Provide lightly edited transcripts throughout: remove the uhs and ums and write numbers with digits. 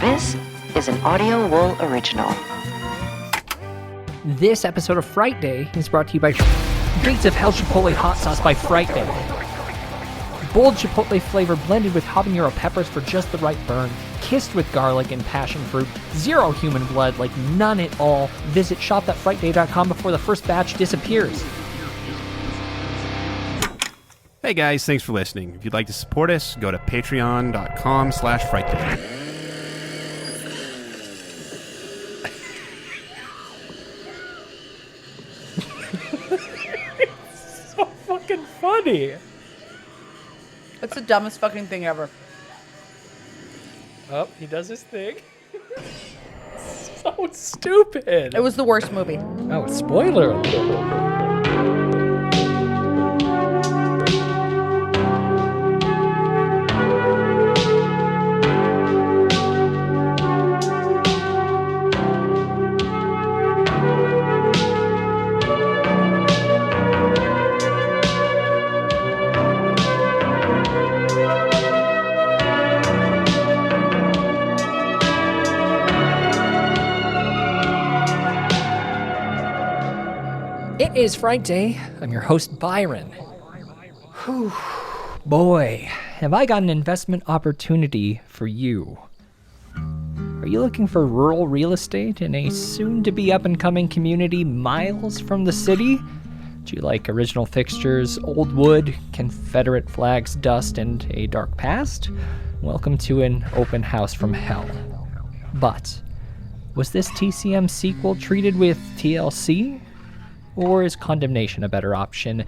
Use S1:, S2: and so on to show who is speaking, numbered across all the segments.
S1: This is an Audio Wool original.
S2: This episode of Frightday is brought to you by Gates of Hell Chipotle Hot Sauce by Frightday. Bold chipotle flavor blended with habanero peppers for just the right burn. Kissed with garlic and passion fruit. Zero human blood, like none at all. Visit shop.frightday.com before the first batch disappears.
S3: Hey guys, thanks for listening. If you'd like to support us, go to patreon.com/frightday.
S2: So fucking funny.
S4: It's the dumbest fucking thing ever.
S2: Oh, he does his thing. So stupid.
S4: It was the worst movie.
S2: Oh, spoiler alert. It is Frightday. I'm your host, Byron. Whew. Boy, have I got an investment opportunity for you. Are you looking for rural real estate in a soon-to-be up-and-coming community miles from the city? Do you like original fixtures, old wood, Confederate flags, dust, and a dark past? Welcome to an open house from hell. But was this TCM sequel treated with TLC? Or is condemnation a better option?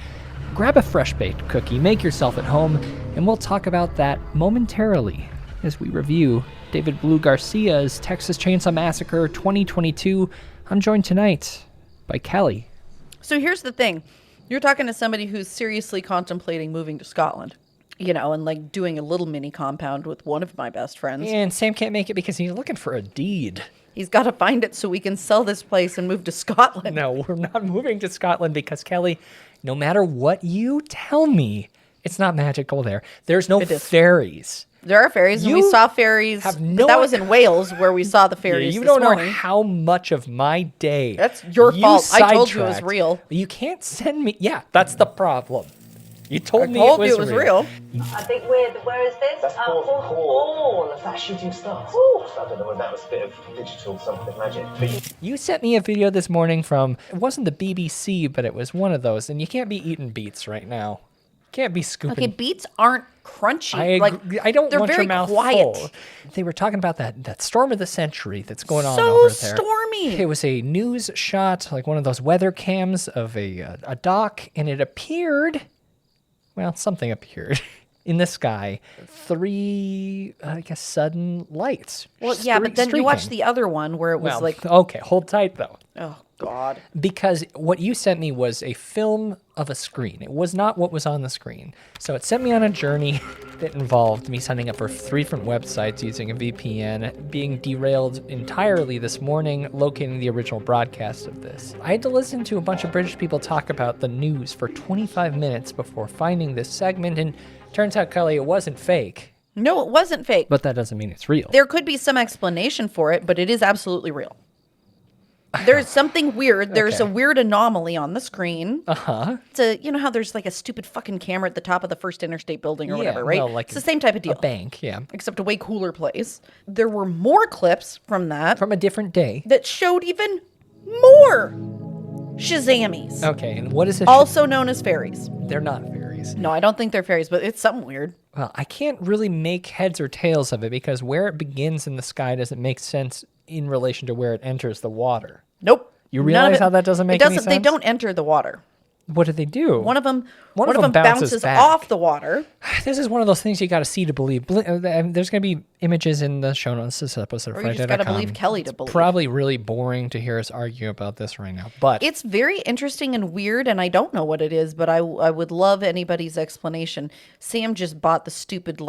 S2: Grab a fresh-baked cookie, make yourself at home, and we'll talk about that momentarily as we review David Blue Garcia's Texas Chainsaw Massacre 2022. I'm joined tonight by Kelly.
S4: So here's the thing. You're talking to somebody who's seriously contemplating moving to Scotland. You know, and like doing a little mini compound with one of my best friends.
S2: And Sam can't make it because he's looking for a deed.
S4: He's got to find it so we can sell this place and move to Scotland.
S2: No, we're not moving to Scotland because, Kelly, no matter what you tell me, it's not magical there. There's no fairies.
S4: There are fairies, and we saw fairies. That was in Wales where we saw the fairies.
S2: You
S4: this
S2: don't
S4: morning.
S2: know how much of my day.
S4: That's your fault. I told you it was real.
S2: You can't send me. Yeah, that's the problem. You told me
S4: it
S2: was
S4: was real.
S5: I think where is this?
S6: That's Paul. That's shooting stars. I don't know whether that was a bit of digital something magic. But
S2: you sent me a video this morning from, it wasn't the BBC, but it was one of those, and you can't be eating beets right now. Can't be scooping.
S4: Okay, beets aren't crunchy.
S2: I don't
S4: they're
S2: want
S4: very
S2: your mouth
S4: quiet.
S2: full. They were talking about that storm of the century that's going on
S4: So
S2: over there.
S4: stormy.
S2: It was a news shot, like one of those weather cams of a dock, and it appeared... Well, something appeared in the sky. 3, I guess, sudden lights.
S4: Well, yeah, but then you watched the other one where it was
S2: Okay, hold tight, though.
S4: Oh, God.
S2: Because what you sent me was a film of a screen. It was not what was on the screen. So it sent me on a journey that involved me signing up for 3 different websites using a VPN, being derailed entirely this morning, locating the original broadcast of this. I had to listen to a bunch of British people talk about the news for 25 minutes before finding this segment, and turns out, Kelly, it wasn't fake.
S4: No, it wasn't fake.
S2: But that doesn't mean it's real.
S4: There could be some explanation for it, but it is absolutely real. There's something weird. There's a weird anomaly on the screen.
S2: Uh-huh.
S4: You know how there's like a stupid fucking camera at the top of the First Interstate building or whatever, right?
S2: Well, like
S4: it's the same type of deal.
S2: A bank, yeah.
S4: Except a way cooler place. There were more clips from that.
S2: From a different day.
S4: That showed even more Shazamies.
S2: Okay, and what is it?
S4: Also known as fairies.
S2: They're not fairies.
S4: No, I don't think they're fairies, but it's something weird.
S2: Well, I can't really make heads or tails of it because where it begins in the sky doesn't make sense in relation to where it enters the water.
S4: Nope.
S2: You realize how that doesn't make any sense?
S4: They don't enter the water.
S2: What do they do?
S4: One of them
S2: bounces back.
S4: off the water.
S2: This is one of those things you got to see to believe. There's going to be images in the show notes. This episode of
S4: Or you just got to believe Kelly to believe.
S2: Probably really boring to hear us argue about this right now, but
S4: it's very interesting and weird, and I don't know what it is, but I would love anybody's explanation. Sam just bought the stupid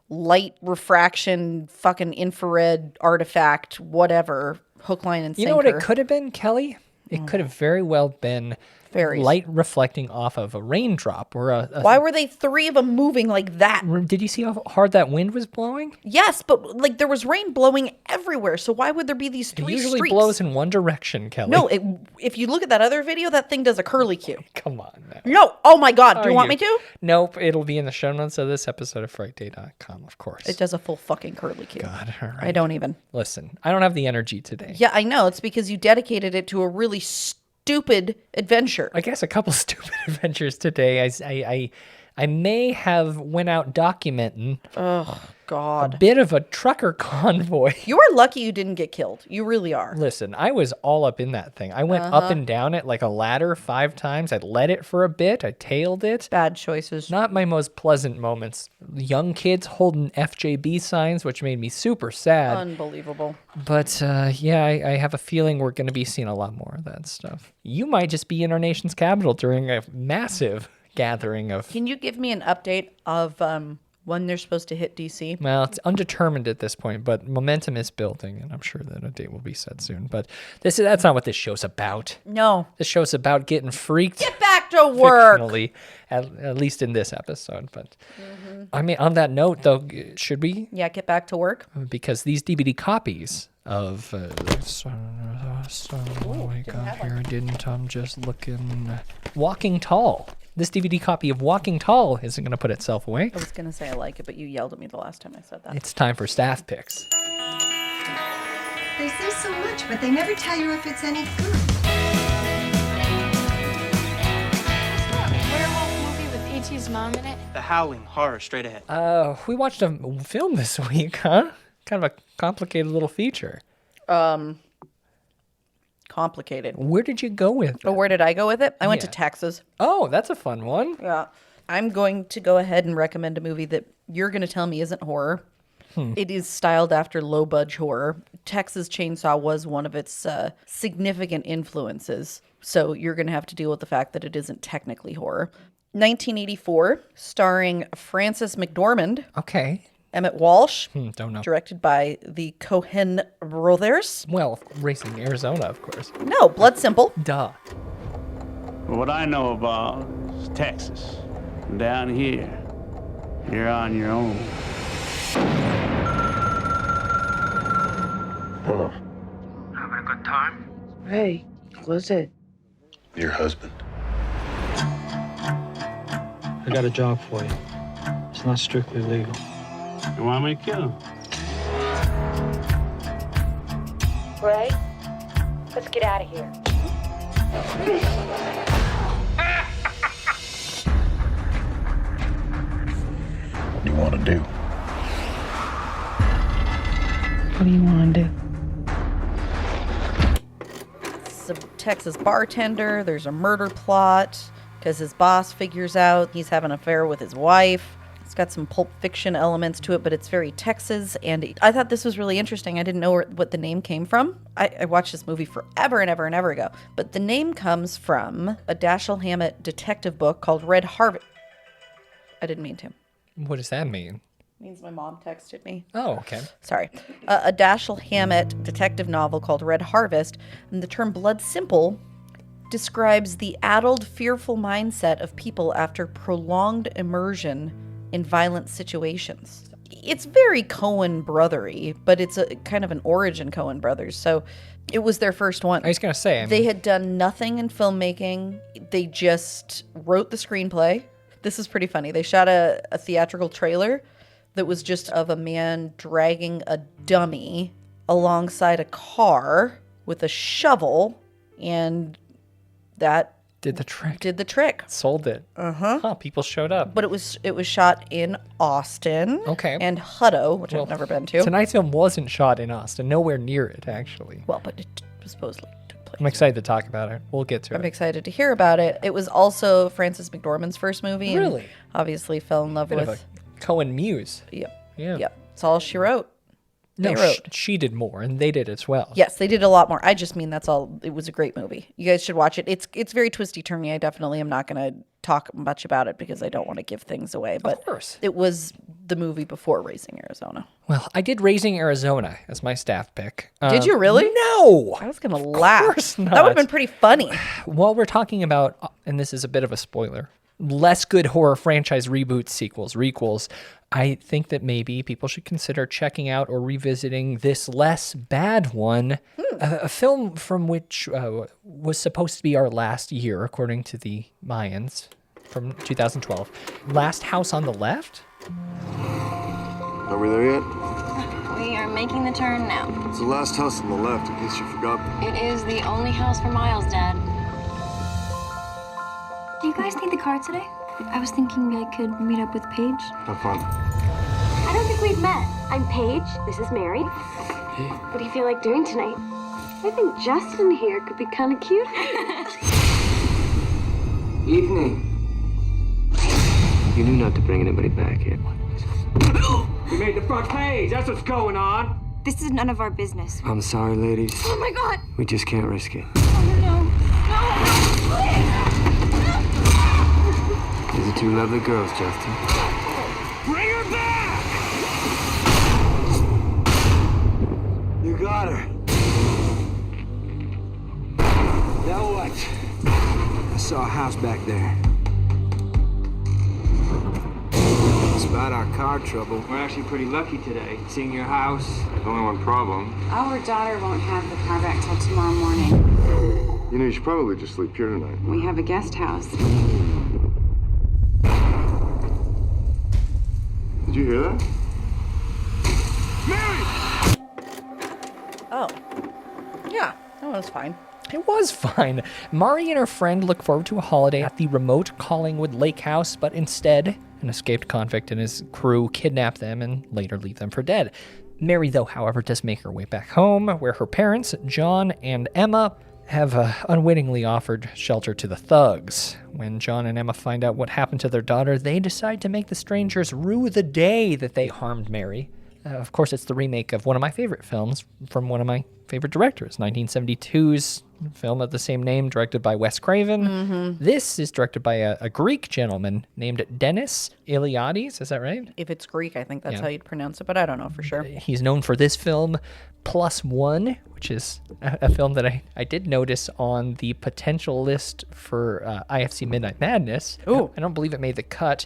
S4: light refraction, fucking infrared artifact, whatever, hook, line, and sinker.
S2: You know what it could have been, Kelly? It could have very well been
S4: Fairies.
S2: light reflecting off of a raindrop or a
S4: Why were they 3 of them moving like that?
S2: Did you see how hard that wind was blowing?
S4: Yes, but like there was rain blowing everywhere. So why would there be these 3
S2: It usually
S4: streaks?
S2: blows in one direction, Kelly.
S4: No, if you look at that other video, that thing does a curly Q.
S2: Come on now.
S4: No. Oh my God. Do you want me to?
S2: Nope. It'll be in the show notes of this episode of Frightday.com, of course.
S4: It does a full fucking curly Q.
S2: God, all right.
S4: I don't even.
S2: Listen, I don't have the energy today.
S4: Yeah, I know. It's because you dedicated it to a really stupid adventure.
S2: I guess a couple stupid adventures today. I may have went out documenting
S4: Oh, God.
S2: a bit of a trucker convoy.
S4: You are lucky you didn't get killed. You really are.
S2: Listen, I was all up in that thing. I went up and down it like a ladder 5 times. I led it for a bit. I tailed it.
S4: Bad choices.
S2: Not my most pleasant moments. Young kids holding FJB signs, which made me super sad.
S4: Unbelievable.
S2: But yeah, I have a feeling we're going to be seeing a lot more of that stuff. You might just be in our nation's capital during a massive gathering of...
S4: Can you give me an update of when they're supposed to hit DC?
S2: Well, it's undetermined at this point, but momentum is building, and I'm sure that a date will be set soon. But that's not what this show's about.
S4: No.
S2: This show's about getting freaked.
S4: Get back to work.
S2: Fictionally, at least in this episode. But I mean, on that note, though, should we?
S4: Yeah, get back to work.
S2: Because these DVD copies of what we got here didn't. I'm just looking. Walking Tall. This DVD copy of Walking Tall isn't going to put itself away.
S4: I was going to say I like it, but you yelled at me the last time I said that.
S2: It's time for staff picks.
S7: They say so much, but they never tell you if it's any good.
S8: Werewolf movie with E.T.'s mom in it.
S9: The Howling, horror straight ahead.
S2: We watched a film this week, huh? Kind of a complicated little feature.
S4: Complicated.
S2: Where did you go with it?
S4: Oh, where did I go with it? I went to
S2: Yeah.
S4: Texas.
S2: Oh, that's a fun one.
S4: Yeah. I'm going to go ahead and recommend a movie that you're going to tell me isn't horror. It is styled after low budge horror. Texas Chainsaw was one of its significant influences. So you're going to have to deal with the fact that it isn't technically horror. 1984, starring Frances McDormand,
S2: Okay.
S4: Emmett Walsh,
S2: Don't know.
S4: directed by the Cohen brothers.
S2: Well, Racing Arizona, of course.
S4: No, Blood Simple.
S2: Duh.
S10: What I know about is Texas. Down here, you're on your own.
S6: Hello.
S9: Having a good time?
S5: Hey, what's it?
S6: Your husband.
S11: I got a job for you. It's not strictly legal.
S10: You want me to kill him?
S5: Ray, let's get out of here.
S6: What do you want to do?
S5: What do you want to do?
S4: It's a Texas bartender. There's a murder plot because his boss figures out he's having an affair with his wife. It's got some Pulp Fiction elements to it, but it's very Texas. And I thought this was really interesting. I didn't know what the name came from. I watched this movie forever and ever and ever ago. But the name comes from a Dashiell Hammett detective book called Red Harvest. I didn't mean to.
S2: What does that mean?
S4: Means my mom texted me.
S2: Oh, okay.
S4: Sorry. A Dashiell Hammett detective novel called Red Harvest. And the term Blood Simple describes the addled, fearful mindset of people after prolonged immersion in violent situations. It's very Coen brothery, but it's a kind of an origin Coen brothers. So it was their first one.
S2: I was going to say,
S4: They had done nothing in filmmaking. They just wrote the screenplay. This is pretty funny. They shot a theatrical trailer that was just of a man dragging a dummy alongside a car with a shovel, and that
S2: did the trick.
S4: did the trick.
S2: Sold it. Huh, people showed up.
S4: But it was shot in Austin.
S2: Okay.
S4: And Hutto, which I've never been to.
S2: Tonight's film wasn't shot in Austin. Nowhere near it, actually.
S4: Well, but it supposedly took place.
S2: I'm excited to talk about it. We'll get to
S4: I'm
S2: it.
S4: excited to hear about it. It was also Frances McDormand's first movie. And
S2: Really?
S4: obviously fell in love
S2: Bit
S4: with.
S2: of a Coen muse.
S4: Yep.
S2: Yeah.
S4: Yep. It's all she wrote.
S2: No,
S4: they wrote.
S2: she did more, and they did as well.
S4: Yes, they did a lot more. I just mean that's all. It was a great movie. You guys should watch it. It's very twisty turny. I definitely am not going to talk much about it because I don't want to give things away. But
S2: Of course.
S4: it was the movie before Raising Arizona.
S2: Well, I did Raising Arizona as my staff pick.
S4: Did you really?
S2: No.
S4: I was going to laugh.
S2: course not.
S4: That would have been pretty funny.
S2: While we're talking about, and this is a bit of a spoiler, less good horror franchise reboots, sequels, requels, I think that maybe people should consider checking out or revisiting this less bad one, a film from which was supposed to be our last year, according to the Mayans, from 2012. Last House on the Left?
S12: Are we there yet?
S13: We are making the turn now.
S12: It's the last house on the left, in case you forgot.
S13: It is the only house for miles, Dad.
S14: Do you guys need the car today? I was thinking I could meet up with Paige.
S12: Have fun.
S14: I don't think we've met. I'm Paige. This is Mary. What do you feel like doing tonight? I think Justin here could be kind of cute.
S15: Evening. You knew not to bring anybody back here.
S9: We made the front page. That's what's going on.
S14: This is none of our business.
S15: I'm sorry, ladies.
S14: Oh my God!
S15: We just can't risk it.
S14: Oh no!
S15: These are two lovely girls, Justin.
S9: Bring her back!
S12: You got her.
S15: Now what? I saw a house back there. Despite our car trouble,
S9: We're actually pretty lucky today. Seeing your house.
S12: There's only one problem.
S13: Our daughter won't have the car back till tomorrow morning.
S12: You know, you should probably just sleep here tonight.
S13: We have a guest house.
S12: Did you hear that?
S4: Oh. Yeah, that was fine.
S2: It was fine. Mari and her friend look forward to a holiday at the remote Collingwood Lake House, but instead, an escaped convict and his crew kidnap them and later leave them for dead. Mary, though, however, does make her way back home, where her parents, John and Emma, have unwittingly offered shelter to the thugs. When John and Emma find out what happened to their daughter, they decide to make the strangers rue the day that they harmed Mary. Of course, it's the remake of one of my favorite films from one of my favorite directors, 1972's film of the same name, directed by Wes Craven. This is directed by a Greek gentleman named Dennis Iliadis. Is that right?
S4: If it's Greek, I think that's how you'd pronounce it, but I don't know for sure.
S2: He's known for this film, Plus One, which is a film that I did notice on the potential list for IFC Midnight Madness.
S4: Ooh.
S2: I don't believe it made the cut.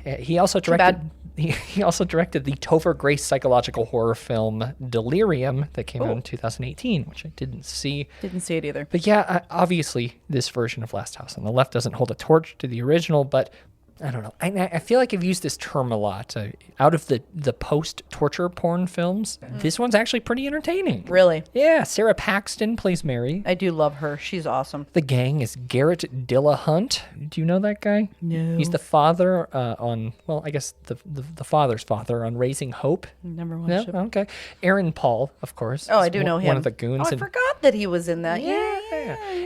S2: He also directed... He also directed the Topher Grace psychological horror film Delirium that came out in 2018, which I didn't see.
S4: Didn't see it either.
S2: But yeah, obviously this version of Last House on the Left doesn't hold a torch to the original, but I don't know. I feel like I've used this term a lot. Out of the post-torture porn films, this one's actually pretty entertaining.
S4: Really?
S2: Yeah, Sarah Paxton plays Mary.
S4: I do love her. She's awesome.
S2: The gang is Garrett Dillahunt. Do you know that guy?
S4: No.
S2: He's the father I guess the father's father on Raising Hope.
S4: Never watched it.
S2: Okay. Aaron Paul, of course.
S4: Oh, I
S2: is
S4: do know him.
S2: One of the goons.
S4: Oh, I forgot that he was in that. Yeah.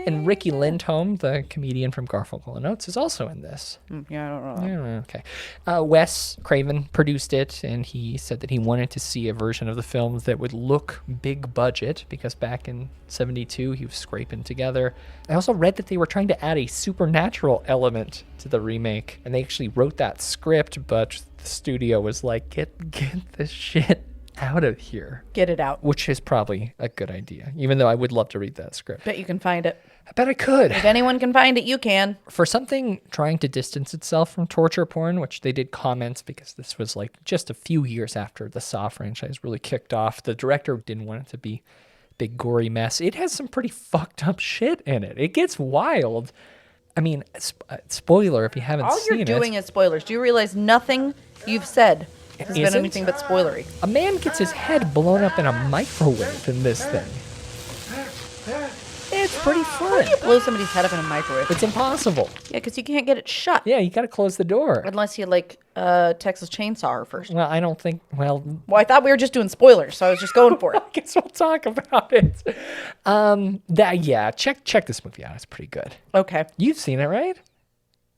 S2: And Ricky Lindholm, the comedian from Garfunkel and Oates, is also in this.
S4: Yeah, I don't know.
S2: Okay. Wes Craven produced it, and he said that he wanted to see a version of the film that would look big budget, because back in 72 he was scraping together. I also read that they were trying to add a supernatural element to the remake, and they actually wrote that script, but the studio was like, get this shit out of here.
S4: Get it out.
S2: Which is probably a good idea, even though I would love to read that script.
S4: Bet you can find it.
S2: I bet I could.
S4: If anyone can find it, you can.
S2: For something trying to distance itself from torture porn, which they did comment because this was like just a few years after the Saw franchise really kicked off. The director didn't want it to be a big gory mess. It has some pretty fucked up shit in it. It gets wild. I mean, spoiler if you haven't seen it.
S4: All you're doing is spoilers. Do you realize nothing you've said has been anything but spoilery?
S2: A man gets his head blown up in a microwave in this thing. It's pretty fun.
S4: How do you blow somebody's head up in a microwave?
S2: It's impossible.
S4: Yeah, because you can't get it shut.
S2: Yeah, you got to close the door.
S4: Unless you Texas Chainsaw her first.
S2: Well, I don't think,
S4: Well, I thought we were just doing spoilers, so I was just going for it.
S2: I guess we'll talk about it. Check this movie out. It's pretty good.
S4: Okay.
S2: You've seen it, right?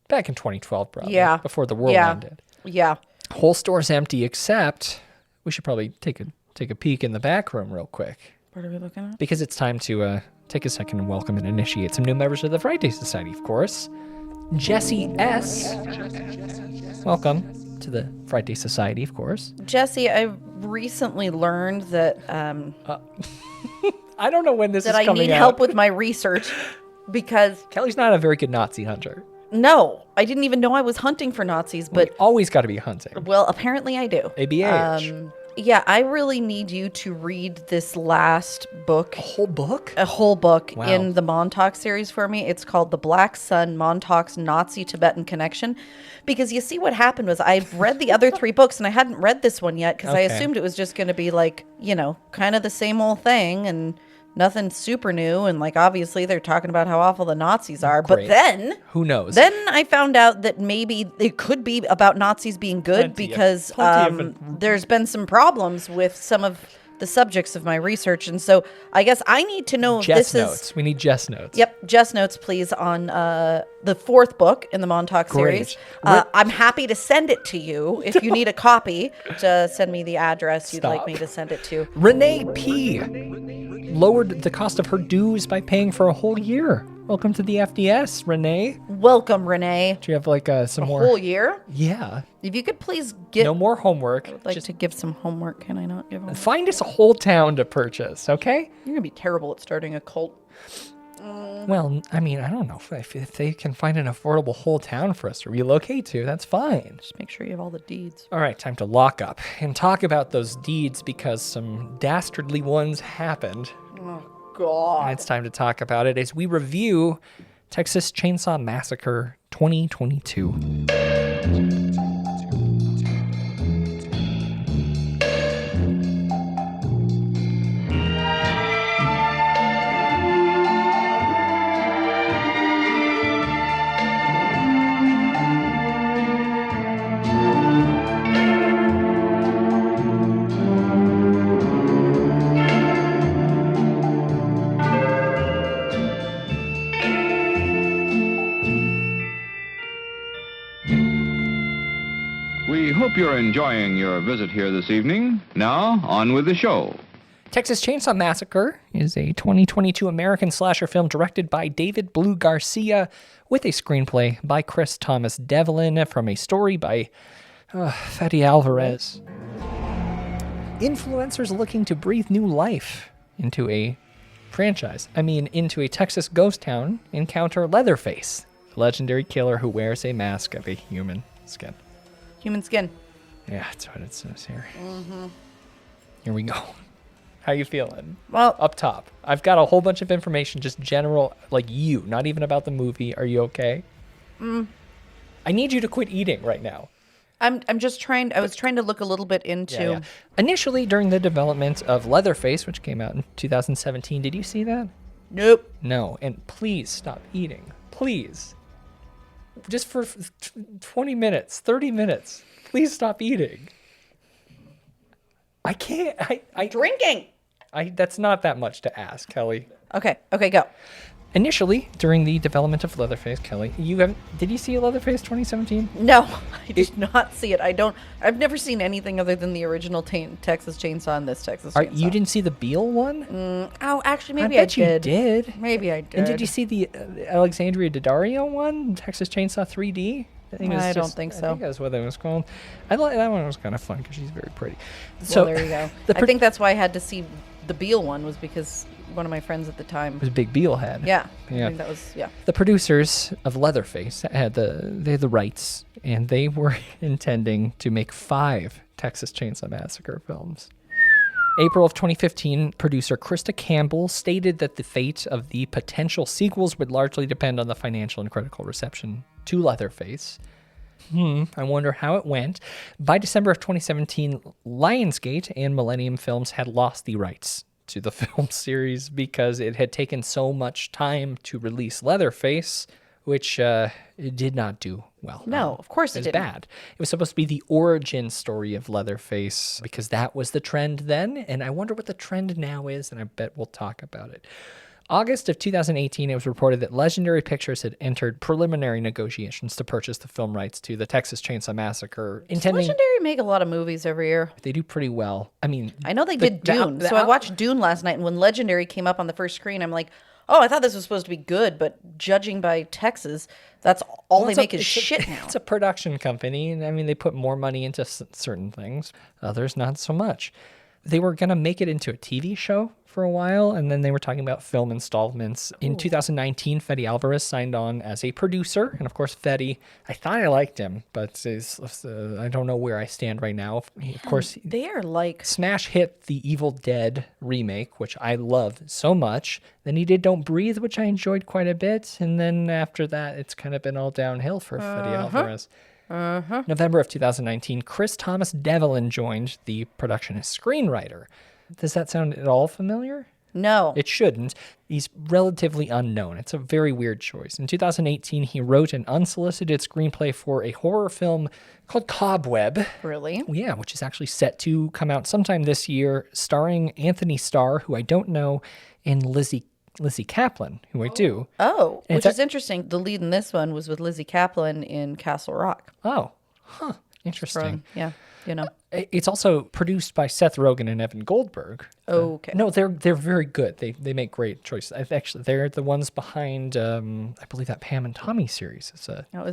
S2: Back in 2012, probably.
S4: Yeah.
S2: Before the world ended.
S4: Yeah.
S2: Whole store's empty, except we should probably take a take a peek in the back room real quick.
S4: What are we looking at?
S2: Because it's time to take a second and welcome and initiate some new members of the Frightday Society, of course. Jesse S. Welcome to the Frightday Society, of course.
S4: Jesse, I recently learned that
S2: I don't know when this is coming out.
S4: That I need help with my research because
S2: Kelly's not a very good Nazi hunter.
S4: No, I didn't even know I was hunting for Nazis, but
S2: always got to be hunting.
S4: Well, apparently I do.
S2: ABH.
S4: Yeah, I really need you to read this last book.
S2: A whole book?
S4: A whole book
S2: Wow.
S4: in the Montauk series for me. It's called The Black Sun, Montauk's Nazi-Tibetan Connection. Because you see what happened was I've read the other 3 books and I hadn't read this one yet because I assumed it was just going to be like, you know, kind of the same old thing and nothing super new. And like, obviously they're talking about how awful the Nazis are.
S2: Great.
S4: But then...
S2: Who knows?
S4: Then I found out that maybe it could be about Nazis being good because there's been some problems with some of the subjects of my research. And so I guess I need to know if
S2: Jess
S4: this
S2: notes.
S4: is...
S2: We need Jess notes.
S4: Yep, Jess notes, please, on the 4th book in the Montauk series. I'm happy to send it to you if you need a copy. To send me the address you'd like me to send it to.
S2: Renee P. lowered the cost of her dues by paying for a whole year. Welcome to the FDS, Renee.
S4: Welcome, Renee.
S2: Do you have like some more?
S4: A whole year?
S2: Yeah.
S4: If you could please get...
S2: No more homework.
S4: I would like to give some homework. Can I not give homework?
S2: Find us a whole town to purchase, okay?
S4: You're going to be terrible at starting a cult.
S2: Well, I mean, I don't know. If they can find an affordable whole town for us to relocate to, that's fine.
S4: Just make sure you have all the deeds.
S2: All right, time to lock up and talk about those deeds because some dastardly ones happened.
S4: Oh, God.
S2: And it's time to talk about it as we review Texas Chainsaw Massacre 2022.
S16: We hope you're enjoying your visit here this evening. Now, on with the show.
S2: Texas Chainsaw Massacre is a 2022 American slasher film directed by David Blue Garcia with a screenplay by Chris Thomas Devlin from a story by Fede Alvarez. Influencers looking to breathe new life into a franchise. Into a Texas ghost town encounter Leatherface, a legendary killer who wears a mask of a human skin.
S4: Human skin.
S2: Yeah, that's what it says here.
S4: Mm-hmm.
S2: Here we go. How you feeling?
S4: Well,
S2: up top, I've got a whole bunch of information, just general, like you, not even about the movie. Are you okay? I need you to quit eating right now.
S4: I'm just trying. I was trying to look a little bit into.
S2: Yeah. Initially, during the development of Leatherface, which came out in 2017, did you see that?
S4: Nope.
S2: No, and please stop eating. Please. Just for 20 minutes, 30 minutes. Please stop eating. I can't. I
S4: drinking.
S2: That's not that much to ask, Kelly.
S4: Okay, go.
S2: Initially, during the development of Leatherface, Kelly, did you see Leatherface 2017?
S4: No, I did not see it. I've never seen anything other than the original Texas Chainsaw and this Texas Chainsaw.
S2: You didn't see the Beale one?
S4: Actually, maybe I did.
S2: You did.
S4: Maybe I did.
S2: And did you see the Alexandria Daddario one, Texas Chainsaw 3D?
S4: I don't think so.
S2: I think that's what it was called. That one was kind of fun because she's very pretty.
S4: So there you go. I think that's why I had to see the Beale one, was because one of my friends at the time
S2: was a big Beale head.
S4: Yeah. I think that was, yeah.
S2: The producers of Leatherface they had the rights, and they were intending to make 5 Texas Chainsaw Massacre films. April of 2015, producer Krista Campbell stated that the fate of the potential sequels would largely depend on the financial and critical reception to Leatherface. I wonder how it went. By December of 2017, Lionsgate and Millennium Films had lost the rights to the film series because it had taken so much time to release Leatherface, which it did not do well.
S4: No, of course it didn't.
S2: was bad. It was supposed to be the origin story of Leatherface because that was the trend then, and I wonder what the trend now is, and I bet we'll talk about it. August of 2018, it was reported that Legendary Pictures had entered preliminary negotiations to purchase the film rights to the Texas Chainsaw Massacre.
S4: Does Legendary make a lot of movies every year?
S2: They do pretty well. I mean,
S4: I know they did Dune. So I watched Dune last night, and when Legendary came up on the first screen, I'm like, oh, I thought this was supposed to be good, but judging by Texas, that's all they make is shit now.
S2: It's a production company, and I mean, they put more money into certain things. Others, not so much. They were going to make it into a TV show for a while, and then they were talking about film installments. In 2019, Fede Alvarez signed on as a producer, and of course, Fede, I thought I liked him, but I don't know where I stand right now. Of course,
S4: they are like...
S2: Smash hit the Evil Dead remake, which I love so much. Then he did Don't Breathe, which I enjoyed quite a bit, and then after that, it's kind of been all downhill for Fede Alvarez. November of 2019, Chris Thomas Devlin joined the production as screenwriter. Does that sound at all familiar?
S4: No.
S2: It shouldn't. He's relatively unknown. It's a very weird choice. In 2018, he wrote an unsolicited screenplay for a horror film called Cobweb.
S4: Really?
S2: Yeah, which is actually set to come out sometime this year, starring Anthony Starr, who I don't know, and Lizzie Kaplan, who I do.
S4: Oh, which is interesting. The lead in this one was with Lizzie Kaplan in Castle Rock.
S2: Oh, huh. Interesting.
S4: Yeah, you know.
S2: It's also produced by Seth Rogen and Evan Goldberg.
S4: Okay.
S2: No, they're very good. They make great choices. Actually, they're the ones behind, I believe, that Pam and Tommy series. Is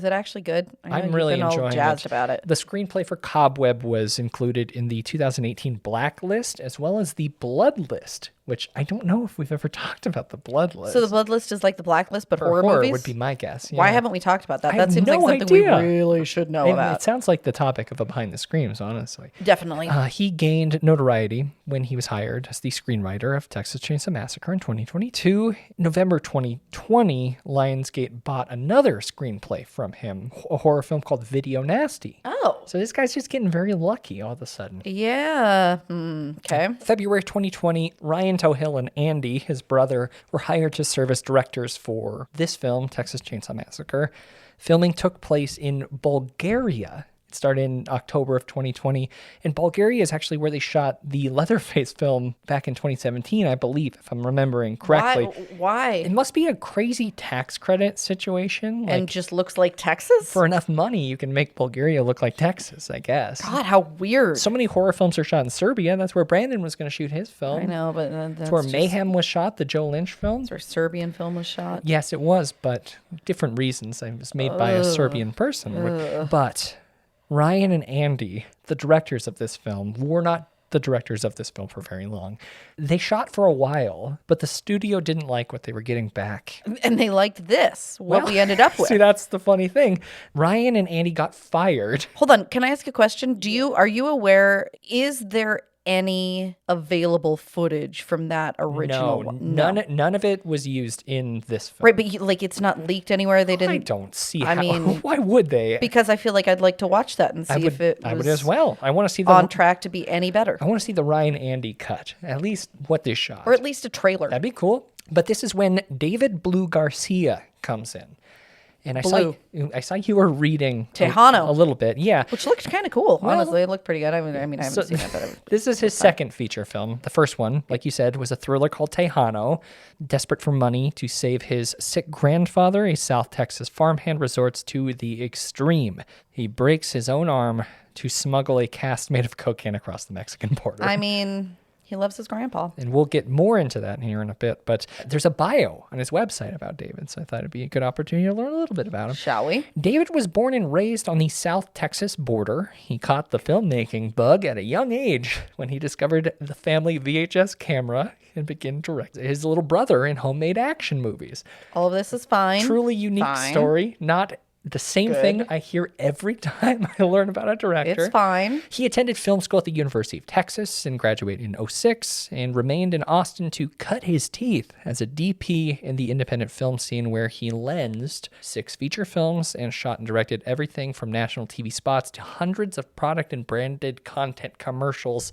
S4: it actually good?
S2: I'm really enjoying
S4: all jazzed about it.
S2: The screenplay for Cobweb was included in the 2018 Blacklist as well as the Blood List, which I don't know if we've ever talked about the Blood List.
S4: So the Blood List is like the Blacklist, but horror movies?
S2: Would be my guess. Yeah.
S4: Why haven't we talked about that?
S2: I
S4: That seems
S2: have
S4: like
S2: no
S4: something
S2: idea.
S4: we really should know about.
S2: It sounds like the topic of a Behind the Screams, honestly.
S4: Definitely.
S2: He gained notoriety when he was hired as the screenwriter of Texas Chainsaw Massacre in 2022. November 2020, Lionsgate bought another screenplay from him, a horror film called Video Nasty.
S4: Oh.
S2: So this guy's just getting very lucky all of a sudden.
S4: Yeah. Okay.
S2: February 2020, Ryan Tohill and Andy, his brother, were hired to serve as directors for this film, Texas Chainsaw Massacre. Filming took place in Bulgaria. It started in October of 2020, and Bulgaria is actually where they shot the Leatherface film back in 2017, I believe, if I'm remembering correctly.
S4: Why?
S2: It must be a crazy tax credit situation.
S4: And just looks like Texas?
S2: For enough money, you can make Bulgaria look like Texas, I guess.
S4: God, how weird.
S2: So many horror films are shot in Serbia. That's where Brandon was going to shoot his film.
S4: I know, but
S2: that's where Mayhem was shot, the Joe Lynch film.
S4: That's where Serbian film was shot.
S2: Yes, it was, but different reasons. It was made by a Serbian person. But Ryan and Andy, the directors of this film, were not the directors of this film for very long. They shot for a while, but the studio didn't like what they were getting back.
S4: And they liked this, what we ended up with.
S2: See, that's the funny thing. Ryan and Andy got fired.
S4: Hold on, can I ask a question? Are you aware, is there any available footage from that original one?
S2: None of it was used in this film.
S4: Right, but it's not leaked anywhere? They didn't.
S2: I don't see how.
S4: I mean,
S2: why would they?
S4: Because I feel like I'd like to watch that and see if it was
S2: I would as well. I want to see
S4: on track to be any better.
S2: I want to see the Ryan Andy cut, at least what they shot.
S4: Or at least a trailer.
S2: That'd be cool. But this is when David Blue Garcia comes in. And I saw you were reading
S4: Tejano
S2: a little bit, yeah,
S4: which looked kind of cool. Honestly, it looked pretty good. I haven't seen it, but
S2: this is his second feature film. The first one, like you said, was a thriller called Tejano. Desperate for money to save his sick grandfather, a South Texas farmhand resorts to the extreme. He breaks his own arm to smuggle a cast made of cocaine across the Mexican border.
S4: I mean, he loves his grandpa.
S2: And we'll get more into that here in a bit, but there's a bio on his website about David, so I thought it'd be a good opportunity to learn a little bit about him.
S4: Shall we?
S2: David was born and raised on the South Texas border. He caught the filmmaking bug at a young age when he discovered the family VHS camera and began directing his little brother in homemade action movies.
S4: All of this is fine.
S2: Truly unique story, not the same thing I hear every time I learn about a director.
S4: It's fine.
S2: He attended film school at the University of Texas and graduated in 2006 and remained in Austin to cut his teeth as a DP in the independent film scene where he lensed 6 feature films and shot and directed everything from national TV spots to hundreds of product and branded content commercials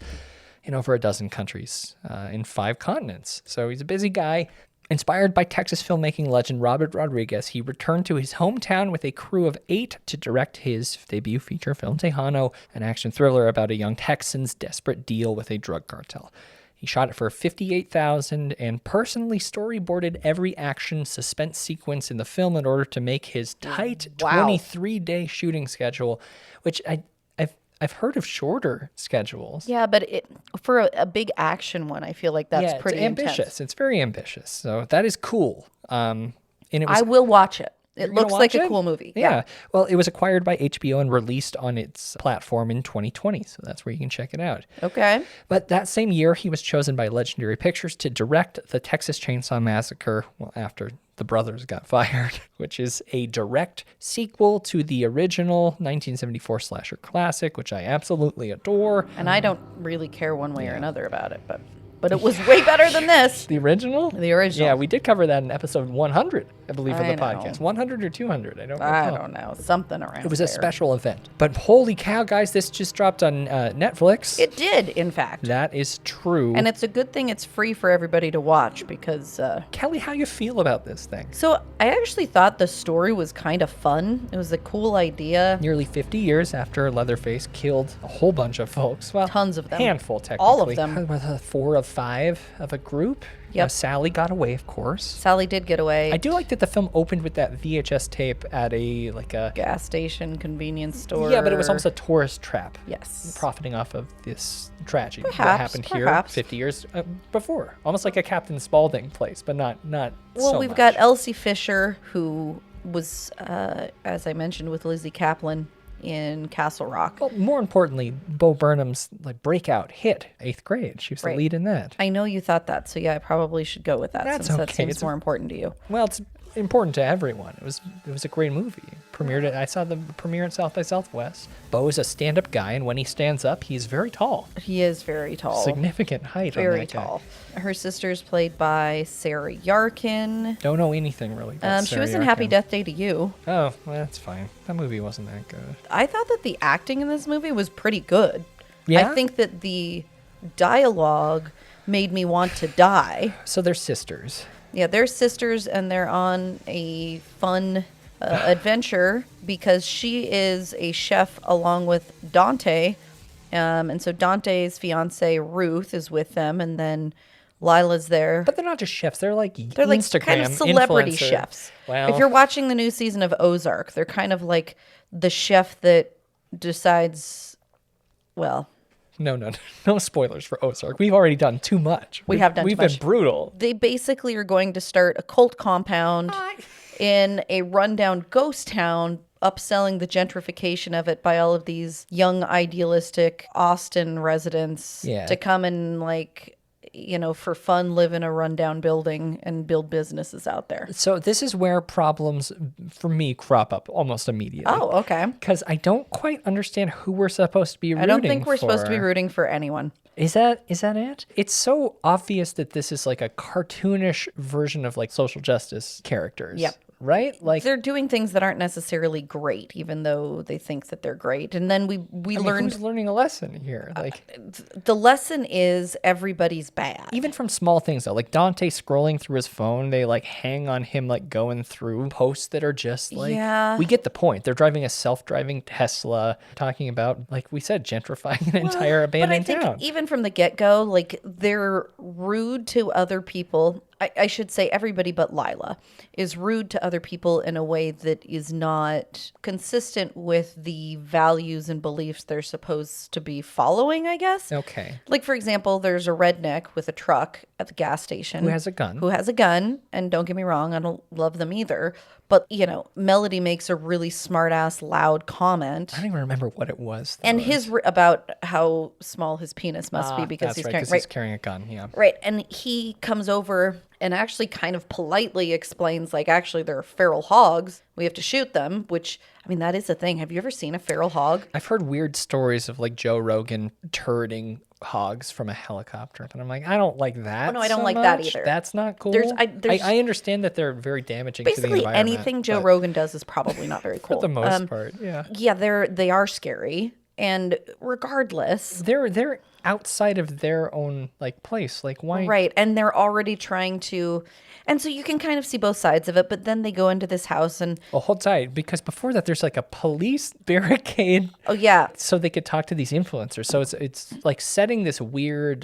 S2: in over a dozen countries in 5 continents. So he's a busy guy. Inspired by Texas filmmaking legend Robert Rodriguez, he returned to his hometown with a crew of 8 to direct his debut feature film, Tejano, an action thriller about a young Texan's desperate deal with a drug cartel. He shot it for $58,000 and personally storyboarded every action suspense sequence in the film in order to make his tight 23-day shooting schedule, which I've heard of shorter schedules.
S4: Yeah, but for a big action one, I feel like that's pretty
S2: it's ambitious.
S4: intense.
S2: It's very ambitious. So that is cool. And it was,
S4: I will watch it. It
S2: You're gonna
S4: looks like
S2: watch
S4: a
S2: it?
S4: cool movie.
S2: Yeah. Well, it was acquired by HBO and released on its platform in 2020. So that's where you can check it out.
S4: Okay.
S2: But that same year, he was chosen by Legendary Pictures to direct the Texas Chainsaw Massacre, well, after the brothers got fired, which is a direct sequel to the original 1974 slasher classic, which I absolutely adore.
S4: And I don't really care one way or another about it, but it was way better than this.
S2: The original?
S4: The original.
S2: Yeah, we did cover that in episode 100, I believe, of the
S4: I know.
S2: podcast. 100 or 200, I don't know.
S4: I don't know. Something around
S2: It was a
S4: there.
S2: special event. But holy cow, guys, this just dropped on Netflix.
S4: It did, in fact.
S2: That is true.
S4: And it's a good thing it's free for everybody to watch because...
S2: Kelly, how you feel about this thing?
S4: So I actually thought the story was kind of fun. It was a cool idea.
S2: Nearly 50 years after Leatherface killed a whole bunch of folks. Well,
S4: tons of them.
S2: Handful, technically.
S4: All of them.
S2: 4 of 5 of a group.
S4: Yep.
S2: Sally got away, of course.
S4: Sally did get away.
S2: I do like that the film opened with that VHS tape at a
S4: gas station, convenience store.
S2: Yeah, but it was almost a tourist trap.
S4: Yes.
S2: Profiting off of this tragedy that
S4: Perhaps,
S2: happened here
S4: perhaps.
S2: 50 years before. Almost like a Captain Spaulding place, but not
S4: Well,
S2: so
S4: we've
S2: much.
S4: got Elsie Fisher, who was, as I mentioned, with Lizzie Kaplan in Castle Rock.
S2: Well, more importantly, Bo Burnham's breakout hit, 8th grade. She was the lead in that.
S4: I know you thought that, so yeah, I probably should go with that
S2: That's
S4: since that
S2: okay.
S4: seems
S2: It's
S4: more important to you.
S2: Well, it's important to everyone. It was a great movie. Premiered it. I saw the premiere at South by Southwest. Bo is a stand-up guy, and when he stands up, he's very tall.
S4: He is very tall.
S2: Significant height.
S4: Very
S2: on that
S4: tall.
S2: Guy.
S4: Her sister's played by Sarah Yarkin.
S2: Don't know anything really. About
S4: She
S2: Sarah
S4: was in Happy
S2: Yarkin.
S4: Death Day to You.
S2: Oh, well, that's fine. That movie wasn't that good.
S4: I thought that the acting in this movie was pretty good.
S2: Yeah?
S4: I think that the dialogue made me want to die.
S2: So they're sisters.
S4: Yeah, they're sisters, and they're on a fun adventure because she is a chef along with Dante. And so Dante's fiance Ruth is with them, and then Lila's there.
S2: But they're not just chefs. They're like
S4: Instagram kind of celebrity
S2: influencer.
S4: chefs.
S2: Well,
S4: if you're watching the new season of Ozark, they're kind of like the chef that decides, well...
S2: No spoilers for Ozark. We've already done too much.
S4: We've done too
S2: We've
S4: much.
S2: been brutal.
S4: They basically are going to start a cult compound in a rundown ghost town, upselling the gentrification of it by all of these young, idealistic Austin residents to come and, for fun, live in a rundown building and build businesses out there.
S2: So this is where problems, for me, crop up almost immediately.
S4: Oh, okay.
S2: Because I don't quite understand who we're supposed to be rooting for.
S4: I don't think we're supposed to be rooting for anyone.
S2: Is that it? It's so obvious that this is like a cartoonish version of social justice characters.
S4: Yep.
S2: Right?
S4: They're doing things that aren't necessarily great, even though they think that they're great. And then we learned...
S2: Who's learning a lesson here?
S4: The lesson is everybody's bad.
S2: Even from small things, though. Like Dante scrolling through his phone, they hang on him going through posts that are just
S4: Yeah.
S2: We get the point. They're driving a self-driving Tesla, talking about, like we said, gentrifying an entire abandoned
S4: but I think
S2: town.
S4: even from the get-go, they're rude to other people. I should say everybody but Lila is rude to other people in a way that is not consistent with the values and beliefs they're supposed to be following, I guess.
S2: Okay.
S4: For example, there's a redneck with a truck at the gas station.
S2: Who has a gun.
S4: And don't get me wrong, I don't love them either. But, Melody makes a really smart-ass, loud comment.
S2: I don't even remember what it was.
S4: And about how small his penis must be because he's
S2: carrying a gun, yeah.
S4: Right, and he comes over and actually kind of politely explains, actually, they're feral hogs. We have to shoot them, which, that is a thing. Have you ever seen a feral hog?
S2: I've heard weird stories of, Joe Rogan turreting hogs from a helicopter. And I'm like, I don't like that.
S4: Oh, no, I don't
S2: so
S4: like that
S2: much.
S4: either.
S2: That's not cool. I understand that they're very damaging to the
S4: basically
S2: environment.
S4: anything Joe Rogan does is probably not very cool.
S2: For the most part, yeah.
S4: Yeah, they are scary. And regardless,
S2: they're outside of their own like place. Like why?
S4: Right. And they're already trying to, and so you can kind of see both sides of it, but then they go into this house and
S2: Well, hold tight, because before that there's like a police barricade.
S4: Oh yeah.
S2: So they could talk to these influencers. So it's like setting this weird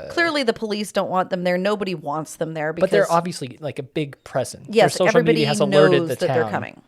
S4: clearly the police don't want them there. Nobody wants them there because
S2: but they're obviously like a big presence.
S4: Yes,
S2: Their social
S4: everybody
S2: media has alerted
S4: knows
S2: the
S4: that
S2: town.
S4: they're coming.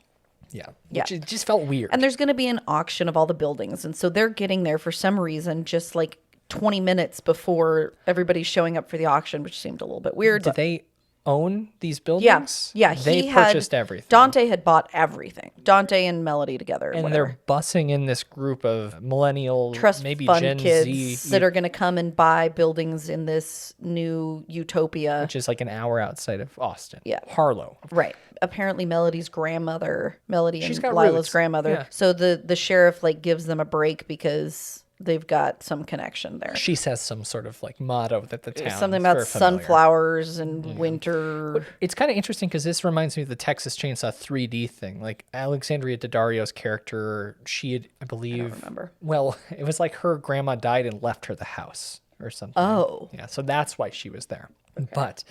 S2: Yeah.
S4: Yeah.
S2: Which it just felt weird.
S4: And there's going to be an auction of all the buildings. And so they're getting there for some reason, just like 20 minutes before everybody's showing up for the auction, which seemed a little bit weird.
S2: Did they own these buildings?
S4: Yeah.
S2: They purchased everything.
S4: Dante had bought everything. Dante and Melody together.
S2: And
S4: whatever.
S2: they're bussing in this group of millennial,
S4: Trust
S2: maybe
S4: fund
S2: Gen
S4: kids
S2: Z.
S4: that are going to come and buy buildings in this new utopia.
S2: Which is like an hour outside of Austin.
S4: Yeah.
S2: Harlow.
S4: Right. Apparently Melody's grandmother,
S2: She's
S4: and
S2: got
S4: Lila's
S2: roots.
S4: grandmother.
S2: Yeah.
S4: So the sheriff like gives them a break because they've got some connection there.
S2: She says some sort of like motto that the town
S4: Something
S2: is
S4: about
S2: very familiar.
S4: sunflowers and winter.
S2: It's kind of interesting because this reminds me of the Texas Chainsaw 3D thing. Like Alexandria Daddario's character, she had, I believe,
S4: I don't remember.
S2: Well, it was like her grandma died and left her the house or something.
S4: Oh.
S2: Yeah, so that's why she was there. Okay. But